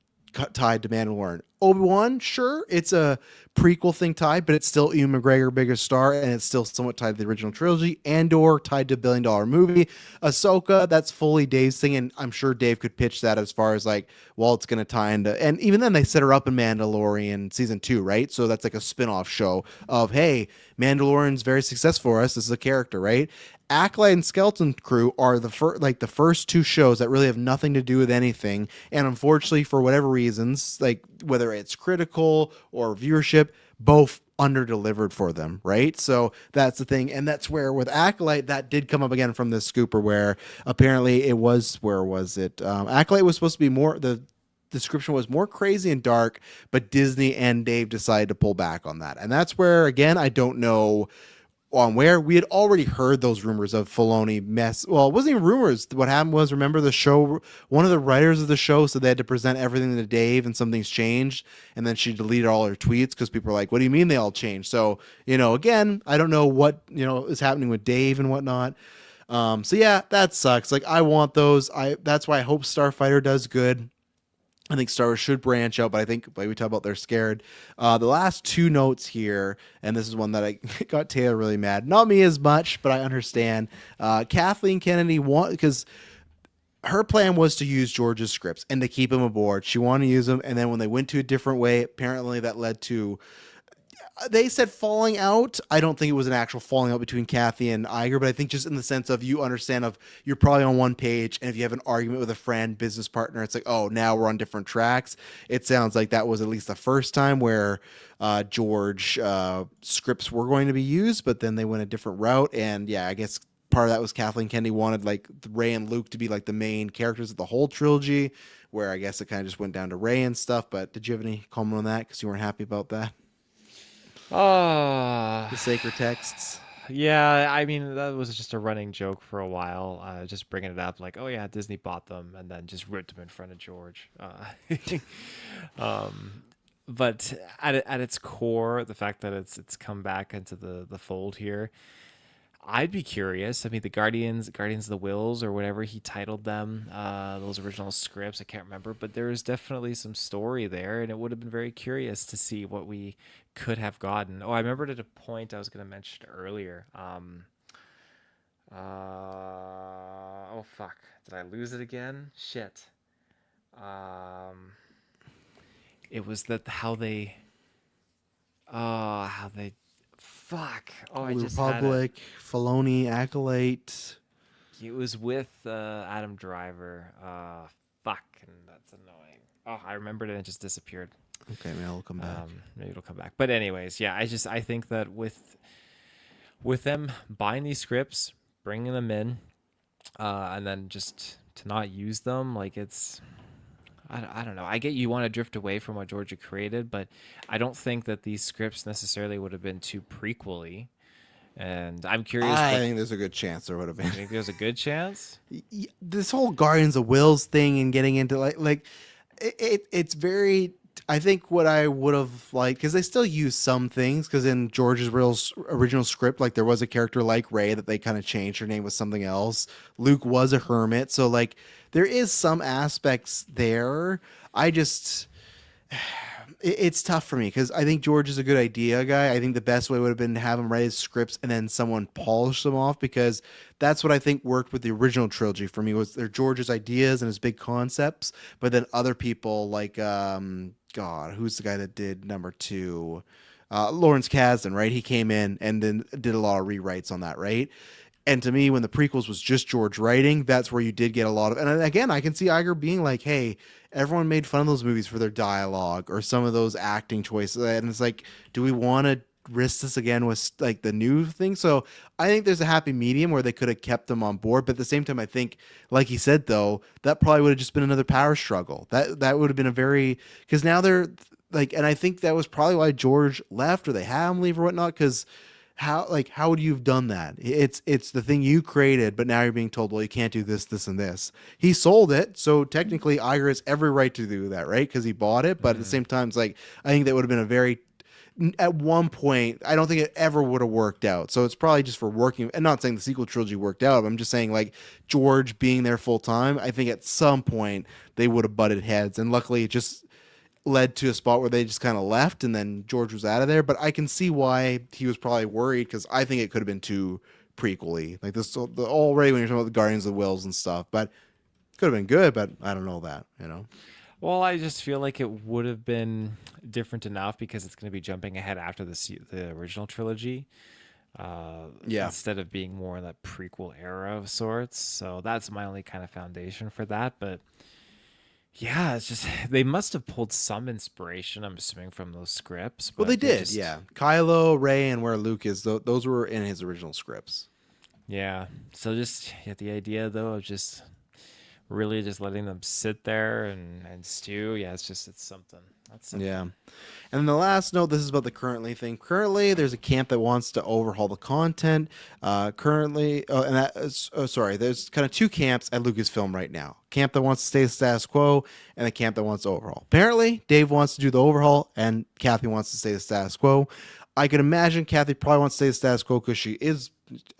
tied to Mandalorian. Obi-Wan, sure, it's a prequel thing tied, but it's still Ewan McGregor, biggest star, and it's still somewhat tied to the original trilogy. Andor, tied to a billion-dollar movie. Ahsoka, that's fully Dave's thing, and I'm sure Dave could pitch that as far as like, well, it's going to tie into, and even then they set her up in Mandalorian season 2, right? So that's like a spin-off show of, hey, Mandalorian's very successful for us. This is a character, right? Acolyte and Skeleton Crew are the first two shows that really have nothing to do with anything, and unfortunately, for whatever reasons, like whether it's critical or viewership, both underdelivered for them, right? So that's the thing, and that's where with Acolyte that did come up again from this scooper, where apparently it was where was it? Acolyte was supposed to be more the description was more crazy and dark, but Disney and Dave decided to pull back on that, and that's where again I don't know on where we had already heard those rumors of Filoni mess. Well, it wasn't even rumors. What happened was, remember the show, one of the writers of the show said they had to present everything to Dave and something's changed. And then she deleted all her tweets because people were like, what do you mean they all changed? So, again, I don't know what, is happening with Dave and whatnot. So yeah, that sucks. Like I want those. That's why I hope Starfighter does good. I think Star Wars should branch out, but I think like we talk about, they're scared. The last two notes here, and this is one that I got Taylor really mad. Not me as much, but I understand. Kathleen Kennedy because her plan was to use George's scripts and to keep him aboard. She wanted to use them, and then when they went to a different way, apparently that led to. They said falling out. I don't think it was an actual falling out between Kathy and Iger, but I think just in the sense of you understand of you're probably on one page, and if you have an argument with a friend, business partner, it's like, oh, now we're on different tracks. It sounds like that was at least the first time where George scripts were going to be used, but then they went a different route. And yeah, I guess part of that was Kathleen Kennedy wanted like Rey and Luke to be like the main characters of the whole trilogy, where I guess it kind of just went down to Rey and stuff. But did you have any comment on that? Because you weren't happy about that. The sacred texts. Yeah, I mean that was just a running joke for a while. Just bringing it up, like, oh yeah, Disney bought them, and then just ripped them in front of George. But at its core, the fact that it's come back into the fold here, I'd be curious. I mean, the Guardians of the Wills, or whatever he titled them, those original scripts, I can't remember, but there is definitely some story there, and it would have been very curious to see what we could have gotten. Oh, I remembered at a point I was going to mention earlier. Oh fuck, did I lose it again? Shit. It was that how they. Fuck. Oh, I just Republic, Filoni, Acolyte. It was with Adam Driver. Fuck, and that's annoying. Oh, I remembered it and it just disappeared. Okay, maybe it'll come back. Maybe it'll come back. But anyways, yeah, I think that with them buying these scripts, bringing them in, and then just to not use them, like it's. I don't know. I get you want to drift away from what Georgia created, but I don't think that these scripts necessarily would have been too prequely. And I'm curious. I think there's a good chance there would have been. You think there's a good chance? This whole Guardians of Wills thing and getting into it's very. I think what I would have liked, because they still use some things, because in George's original script, like there was a character like Rey that they kind of changed. Her name was something else. Luke was a hermit, so like there is some aspects there. It's tough for me because I think George is a good idea guy. I think the best way would have been to have him write his scripts and then someone polish them off, because that's what I think worked with the original trilogy for me, was they're George's ideas and his big concepts, but then other people like God, who's the guy that did number 2? Lawrence Kasdan, right? He came in and then did a lot of rewrites on that, right? And to me, when the prequels was just George writing, that's where you did get a lot of, and again, I can see Iger being like, hey, everyone made fun of those movies for their dialogue or some of those acting choices. And it's like, do we want to risk this again with like the new thing? So I think there's a happy medium where they could have kept them on board. But at the same time, I think, like he said, though, that probably would have just been another power struggle. That would have been a very, because now they're like, and I think that was probably why George left, or they had him leave or whatnot, because how would you have done that? It's the thing you created, but now you're being told, well, you can't do this, this, and this. He sold it, so technically Iger has every right to do that, right? Because he bought it. But at the same time, it's like I think that would have been a very at one point, I don't think it ever would have worked out. So it's probably just for working. And not saying the sequel trilogy worked out. I'm just saying like George being there full time. I think at some point they would have butted heads, and luckily it just led to a spot where they just kind of left, and then George was out of there. But I can see why he was probably worried because I think it could have been too prequely, like this already when you're talking about the Guardians of the Wills and stuff. But could have been good, but I don't know that, you know. Well, I just feel like it would have been different enough because it's going to be jumping ahead after the original trilogy, Yeah. instead of being more in that prequel era of sorts. So that's my only kind of foundation for that. But yeah, it's just they must have pulled some inspiration, I'm assuming, from those scripts. Well, they But they did, just yeah. Kylo, Rey, and where Luke is, those were in his original scripts. yeah. So just the idea though of just really just letting them sit there and stew. Yeah, it's something. That's something. Yeah. And then the last note, this is about the currently thing. Currently, there's a camp that wants to overhaul the content. Currently, and that is, sorry, there's kind of two camps at Lucasfilm right now. Camp that wants to stay the status quo, and the camp that wants to overhaul. Apparently, Dave wants to do the overhaul, and Kathy wants to stay the status quo. I could imagine Kathy probably wants to stay the status quo because she is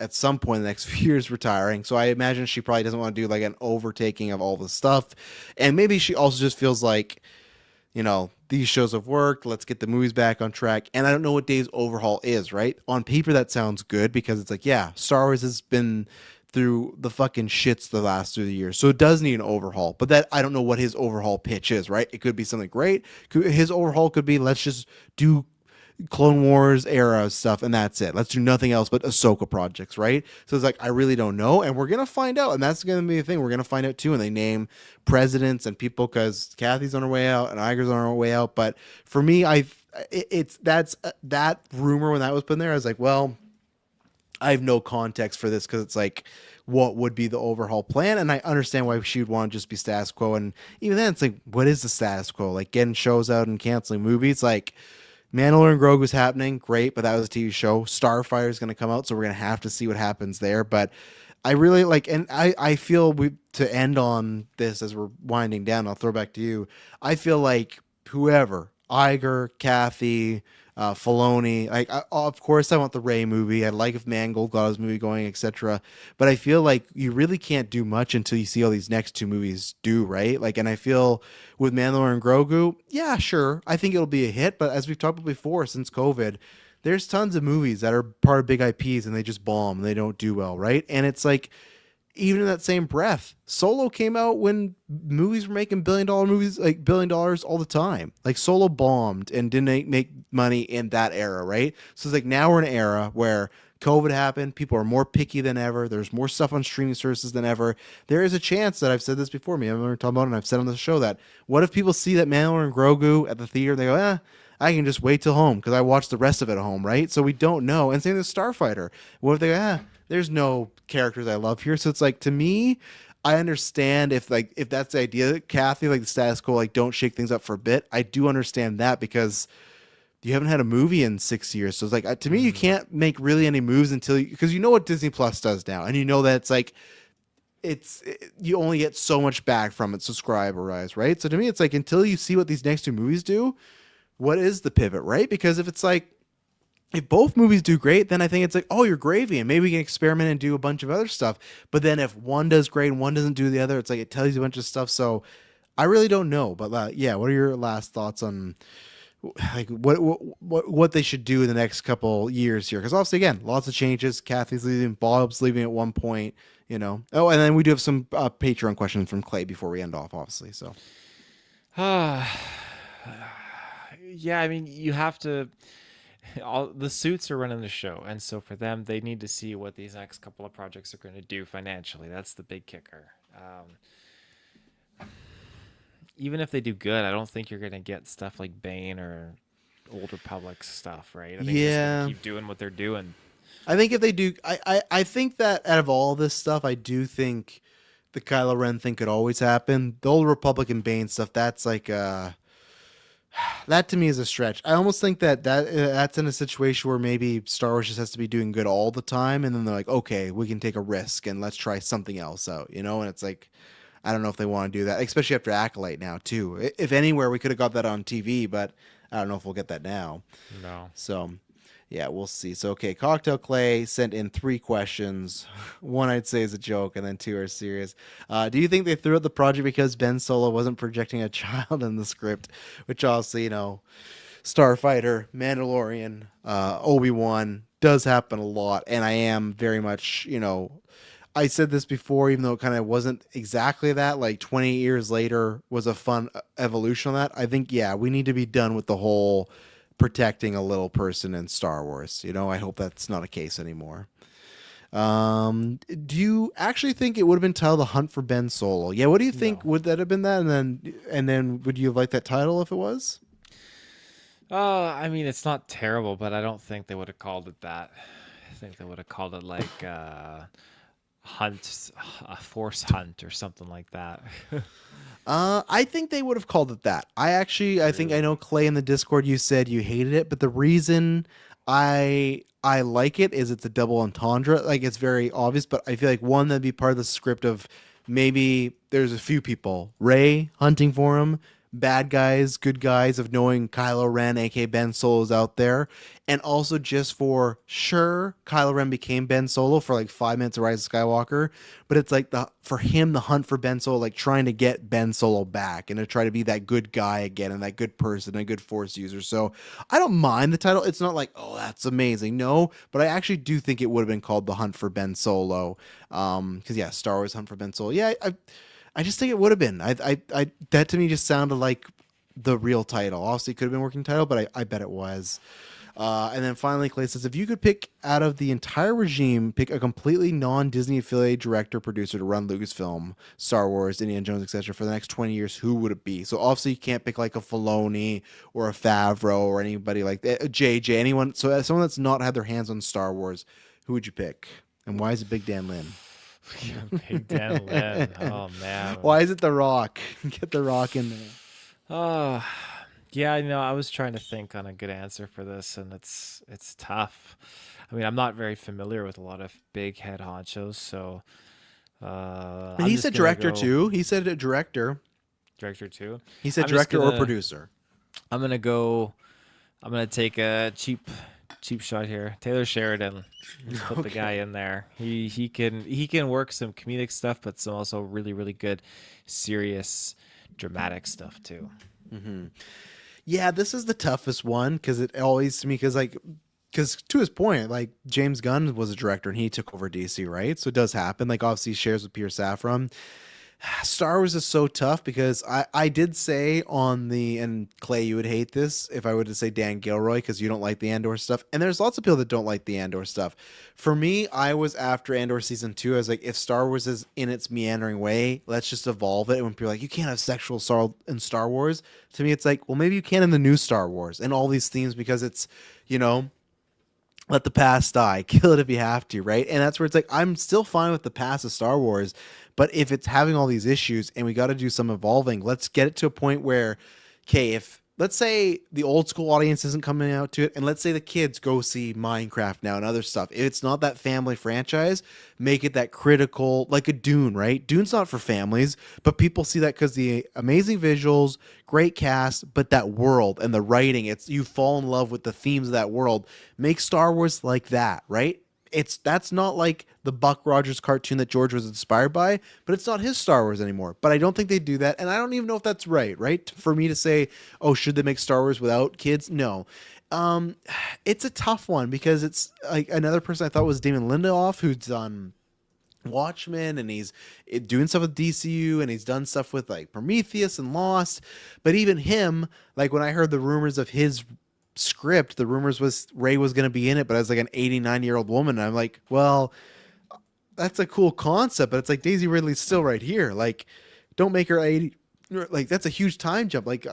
at some point in the next few years retiring. So I imagine she probably doesn't want to do like an overtaking of all the stuff. And maybe she also just feels like, you know, these shows have worked. Let's get the movies back on track. And I don't know what Dave's overhaul is, right? On paper, that sounds good because it's like, yeah, Star Wars has been through the fucking shits the last 3 years. So it does need an overhaul. But that I don't know what his overhaul pitch is, right? It could be something great. His overhaul could be let's just do Clone Wars era stuff, and that's it. Let's do nothing else but Ahsoka projects, right? So it's like, I really don't know, and we're going to find out, and that's going to be the thing. We're going to find out, too, and they name presidents and people because Kathy's on her way out and Iger's on her way out, but for me, that's that rumor when that was put in there, I was like, well, I have no context for this because it's like, what would be the overhaul plan? And I understand why she would want to just be status quo, and even then, it's like, what is the status quo? Like, getting shows out and canceling movies, like, Mandalorian Grogu's happening, great, but that was a TV show. Starfire is going to come out, so we're going to have to see what happens there. But I really like, and I feel to end on this as we're winding down, I'll throw back to you. I feel like whoever, Iger, Kathy, Filoni, like of course I want the Rey movie. I like if Mangold got his movie going, etc. But I feel like you really can't do much until you see all these next two movies do, right? Like, and I feel with Mandalorian and Grogu, yeah, sure, I think it'll be a hit. But as we've talked about before, since COVID, there's tons of movies that are part of big IPs and they just bomb and they don't do well, right? And it's like, even in that same breath, Solo came out when movies were making $1 billion movies, like $1 billion all the time. Like Solo bombed and didn't make money in that era, right? So it's like now we're in an era where COVID happened, people are more picky than ever. There's more stuff on streaming services than ever. There is a chance that I've said this before, me, I've never talked about it, and I've said on the show that what if people see that Mandalorian and Grogu at the theater, they go, I can just wait till home because I watch the rest of it at home, right? So we don't know. And same with Starfighter. What if they go, there's no characters I love here. So it's like, to me, I understand if that's the idea, Kathy, like the status quo, like don't shake things up for a bit. I do understand that because you haven't had a movie in 6 years. So it's like, to me, you can't make really any moves until because you know what Disney Plus does now. And you know that it's like, you only get so much back from it subscriber-wise, right? So to me, it's like, until you see what these next two movies do, what is the pivot, right? Because if it's like, if both movies do great, then I think it's like, oh, you're gravy, and maybe we can experiment and do a bunch of other stuff. But then if one does great and one doesn't do the other, it's like it tells you a bunch of stuff. So I really don't know. But yeah, what are your last thoughts on like what they should do in the next couple years here? Because obviously, again, lots of changes. Kathy's leaving, Bob's leaving at one point. You know. Oh, and then we do have some Patreon questions from Clay before we end off, obviously. So. Yeah, I mean, you have to. All the suits are running the show, and so for them, they need to see what these next couple of projects are going to do financially. That's the big kicker. Even if they do good, I don't think you're going to get stuff like Bane or Old Republic stuff, right? I think they're just going to keep doing what they're doing. I think if they do, I think that out of all this stuff, I do think the Kylo Ren thing could always happen. The Old Republic and Bane stuff, that's like That to me is a stretch. I almost think that's in a situation where maybe Star Wars just has to be doing good all the time, and then they're like, okay, we can take a risk and let's try something else out, you know? And it's like, I don't know if they want to do that, especially after Acolyte now too. If anywhere, we could have got that on TV, but I don't know if we'll get that now. No. So, yeah, we'll see. So, okay, Cocktail Clay sent in 3 questions. One I'd say is a joke, and then 2 are serious. Do you think they threw out the project because Ben Solo wasn't projecting a child in the script? Which also, Starfighter, Mandalorian, Obi-Wan does happen a lot, and I am very much, I said this before, even though it kind of wasn't exactly that. Like 20 years later was a fun evolution on that. I think, yeah, we need to be done with the whole protecting a little person in Star Wars. I hope that's not a case anymore. Do you actually think it would have been titled The Hunt for Ben Solo? Yeah, what do you think? No. Would that have been that? And then would you have liked that title if it was? I mean, it's not terrible, but I don't think they would have called it that. I think they would have called it like hunt, a force hunt or something like that. I think they would have called it that. I think I know Clay in the Discord. You said you hated it, but the reason I like it is it's a double entendre. Like it's very obvious, but I feel like one that'd be part of the script of maybe there's a few people, Rey hunting for him, bad guys, good guys of knowing Kylo Ren, aka Ben Solo's out there, and also just for sure Kylo Ren became Ben Solo for like 5 minutes of Rise of Skywalker, but it's like for him the hunt for Ben Solo, like trying to get Ben Solo back and to try to be that good guy again and that good person, a good Force user. So I don't mind the title. It's not like, oh, that's amazing, no, but I actually do think it would have been called The Hunt for Ben Solo, because yeah, Star Wars Hunt for Ben Solo. Yeah, I just think it would have been. That to me just sounded like the real title. Obviously, it could have been working title, but I bet it was. And then finally, Clay says, if you could pick out of the entire regime, pick a completely non-Disney affiliated director producer to run Lucasfilm, Star Wars, Indiana Jones, etc. for the next 20 years, who would it be? So obviously, you can't pick like a Filoni or a Favreau or anybody like that, JJ, anyone. So as someone that's not had their hands on Star Wars, who would you pick? And why is it Big Dan Lin? Big Dan Lin. Oh man. Why is it The Rock? Get The Rock in there. Oh, yeah. I was trying to think on a good answer for this, and it's tough. I mean, I'm not very familiar with a lot of big head honchos, so But I'm he just said gonna director go too. He said a director. director too. He said I'm just director or gonna producer. I'm gonna go. I'm gonna take a cheap shot here. Taylor Sheridan. Just put the guy in there. He can work some comedic stuff, but some also really really good, serious, dramatic stuff too. Yeah, this is the toughest one because it always to me because to his point, like James Gunn was a director and he took over DC, right? So it does happen. Like obviously he shares with Peter Safran. Star Wars is so tough because I did say and Clay, you would hate this if I were to say Dan Gilroy because you don't like the Andor stuff. And there's lots of people that don't like the Andor stuff. For me, I was after Andor season 2. I was like, if Star Wars is in its meandering way, let's just evolve it. And when people are like, you can't have sexual assault in Star Wars, to me, it's like, well, maybe you can in the new Star Wars and all these themes because it's, let the past die, kill it if you have to, right? And that's where it's like, I'm still fine with the past of Star Wars, but if it's having all these issues and we got to do some evolving, let's get it to a point where, okay, if let's say the old school audience isn't coming out to it, and let's say the kids go see Minecraft now and other stuff. If it's not that family franchise, make it that critical, like a Dune, right? Dune's not for families, but people see that because the amazing visuals, great cast, but that world and the writing, it's you fall in love with the themes of that world. Make Star Wars like that, right? That's not like the Buck Rogers cartoon that George was inspired by, but it's not his Star Wars anymore. But I don't think they do that, and I don't even know if that's right? For me to say, oh, should they make Star Wars without kids? No. It's a tough one because it's like another person I thought was Damon Lindelof, who's done Watchmen and he's doing stuff with DCU and he's done stuff with like Prometheus and Lost. But even him, like when I heard the rumors of his script, the rumors was Rey was going to be in it, but as like an 89-year-old woman. And I'm like, well, that's a cool concept, but it's like Daisy Ridley's still right here. Like, don't make her 80. Like that's a huge time jump. Like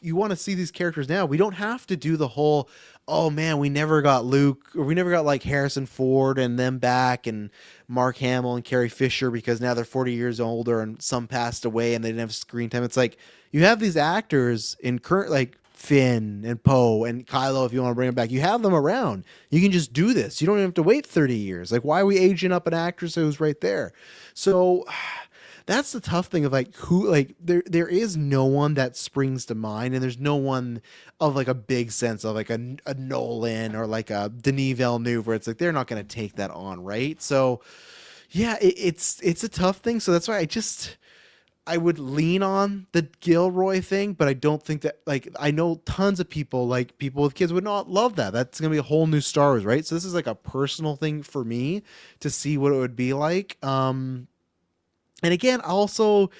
you want to see these characters now. We don't have to do the whole, oh man, we never got Luke or we never got like Harrison Ford and them back and Mark Hamill and Carrie Fisher because now they're 40 years older and some passed away and they didn't have screen time. It's like you have these actors in current like Finn and Poe and Kylo, if you want to bring them back, you have them around. You can just do this. You don't even have to wait 30 years. Like, why are we aging up an actress who's right there? So that's the tough thing of like who, like there is no one that springs to mind, and there's no one of like a big sense of like a Nolan or like a Denis Villeneuve where it's like they're not going to take that on, right? So yeah, it's a tough thing. So that's why I would lean on the Gilroy thing, but I don't think that, like, I know tons of people, like people with kids would not love that. That's going to be a whole new Star Wars, right? So this is like a personal thing for me to see what it would be like. And again, also,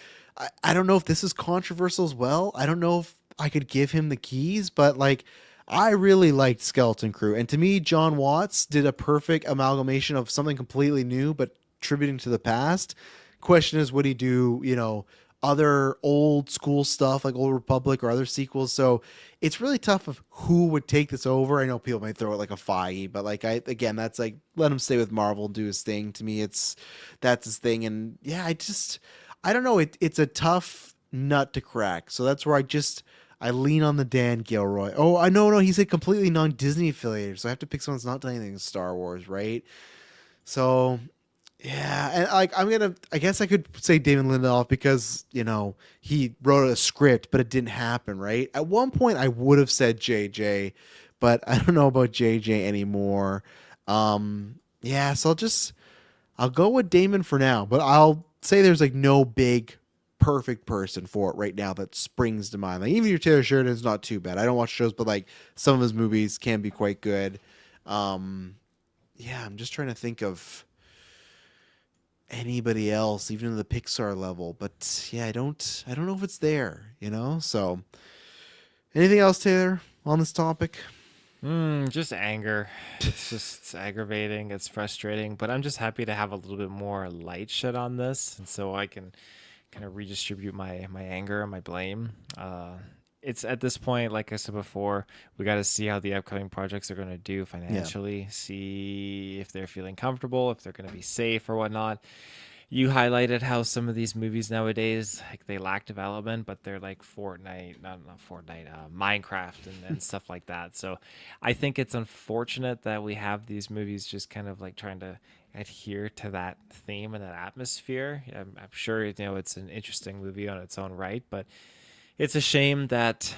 I don't know if this is controversial as well. I don't know if I could give him the keys, but like, I really liked Skeleton Crew. And to me, John Watts did a perfect amalgamation of something completely new, but tributing to the past. Question is, would he do, other old school stuff like Old Republic or other sequels? So it's really tough of who would take this over. I know people might throw it like a Feige, but like again, that's like, let him stay with Marvel and do his thing. To me, that's his thing. And yeah, I don't know. It's a tough nut to crack. So that's where I lean on the Dan Gilroy. Oh, I know, no, he's a completely non-Disney affiliated, so I have to pick someone that's not done anything in Star Wars, right? So yeah, and like I guess I could say David Lindelof because he wrote a script, but it didn't happen, right? At one point, I would have said JJ, but I don't know about JJ anymore. Yeah, so I'll go with Damon for now, but I'll say there's like no big perfect person for it right now that springs to mind. Like even your Taylor Sheridan's not too bad. I don't watch shows, but like some of his movies can be quite good. Yeah, I'm just trying to think of anybody else, even in the Pixar level. But yeah, I don't know if it's there. So anything else, Taylor, on this topic? Just anger. It's aggravating. It's frustrating. But I'm just happy to have a little bit more light shed on this, and so I can kind of redistribute my anger and my blame. It's at this point, like I said before, we got to see how the upcoming projects are going to do Yeah. financially. See if they're feeling comfortable, if they're going to be safe or whatnot. You highlighted how some of these movies nowadays, like they lack development, but they're like Fortnite, not Fortnite, Minecraft and stuff like that. So I think it's unfortunate that we have these movies just kind of like trying to adhere to that theme and that atmosphere. I'm sure, it's an interesting movie on its own right, but it's a shame that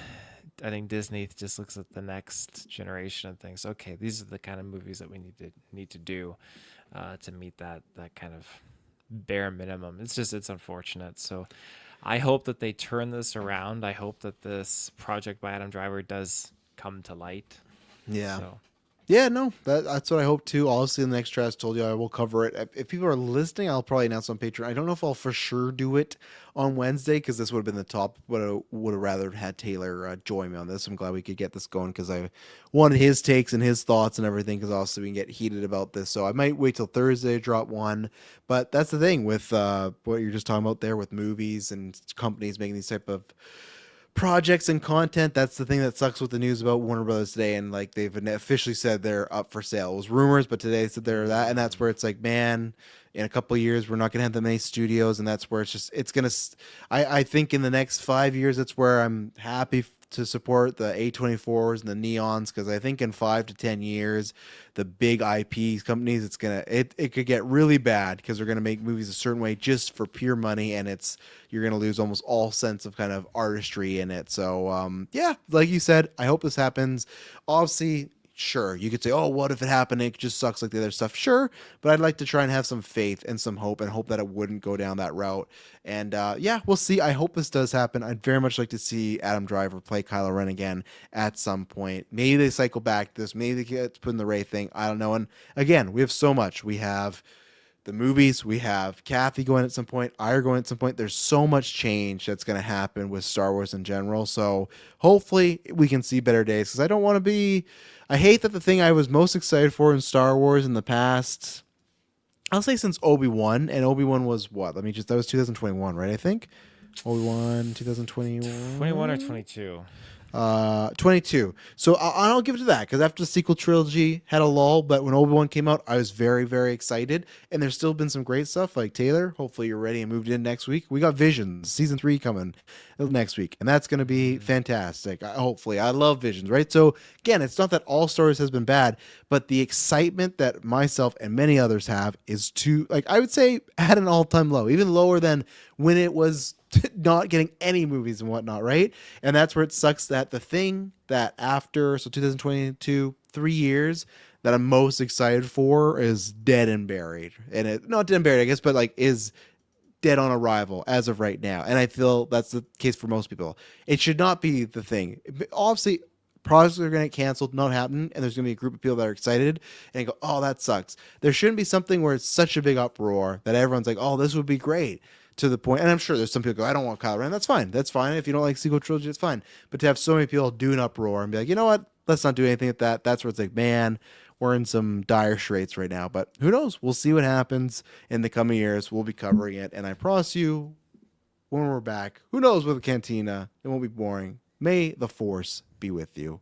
I think Disney just looks at the next generation and thinks, okay, these are the kind of movies that we need to do to meet that kind of bare minimum. It's unfortunate. So I hope that they turn this around. I hope that this project by Adam Driver does come to light. Yeah. So Yeah, no, that's what I hope too. Obviously, in the next Trash told you I will cover it. If people are listening, I'll probably announce on Patreon. I don't know if I'll for sure do it on Wednesday because this would have been the top. But I would have rather had Taylor join me on this. I'm glad we could get this going because I wanted his takes and his thoughts and everything because also we can get heated about this. So I might wait till Thursday to drop one. But that's the thing with what you're just talking about there with movies and companies making these type of projects and content. That's the thing that sucks with the news about Warner Brothers today. And like they've officially said they're up for sale. It was rumors, but today they said they're that. And that's where it's like, man, in a couple of years, we're not going to have that many studios. And that's where it's going to, I think in the next 5 years, that's where I'm happy to support the A24s and the Neons. Cause I think in 5 to 10 years, the big IP companies, it could get really bad because they're going to make movies a certain way just for pure money. And you're going to lose almost all sense of kind of artistry in it. So, yeah, like you said, I hope this happens. Obviously, sure, you could say, oh, what if it happened? It just sucks like the other stuff. Sure, but I'd like to try and have some faith and some hope and hope that it wouldn't go down that route. And yeah, we'll see. I hope this does happen. I'd very much like to see Adam Driver play Kylo Ren again at some point. Maybe they cycle back to this. Maybe they get put in the Rey thing. I don't know. And again, we have so much. We have the movies, we have Kathy going at some point, Iger going at some point. There's so much change that's going to happen with Star Wars in general. So hopefully we can see better days because I don't want to be. I hate that the thing I was most excited for in Star Wars in the past, I'll say since Obi-Wan, and Obi-Wan was what? That was 2021, right? I think Obi-Wan 2021. 21 or 22. 22. So I'll give it to that because after the sequel trilogy had a lull, but when Obi-Wan came out, I was very, very excited. And there's still been some great stuff like Taylor. Hopefully you're ready and moved in next week. We got Visions season 3 coming next week, and that's going to be fantastic. Hopefully, I love Visions, right? So again, it's not that all stories has been bad, but the excitement that myself and many others have is to, like, I would say at an all-time low, even lower than when it was not getting any movies and whatnot, right? And that's where it sucks that the thing that after 2022, 3 years that I'm most excited for is dead and buried, and it not dead and buried, I guess, but like is dead on arrival as of right now. And I feel that's the case for most people. It should not be the thing. Obviously, projects are going to get canceled, not happen, and there's going to be a group of people that are excited and go, oh, that sucks. There shouldn't be something where it's such a big uproar that everyone's like, oh, this would be great. To the point, and I'm sure there's some people go, I don't want Kylo Ren. That's fine. That's fine. If you don't like sequel trilogy, it's fine. But to have so many people do an uproar and be like, you know what? Let's not do anything with that. That's where it's like, man, we're in some dire straits right now. But who knows? We'll see what happens in the coming years. We'll be covering it. And I promise you, when we're back, who knows with the Cantina? It won't be boring. May the Force be with you.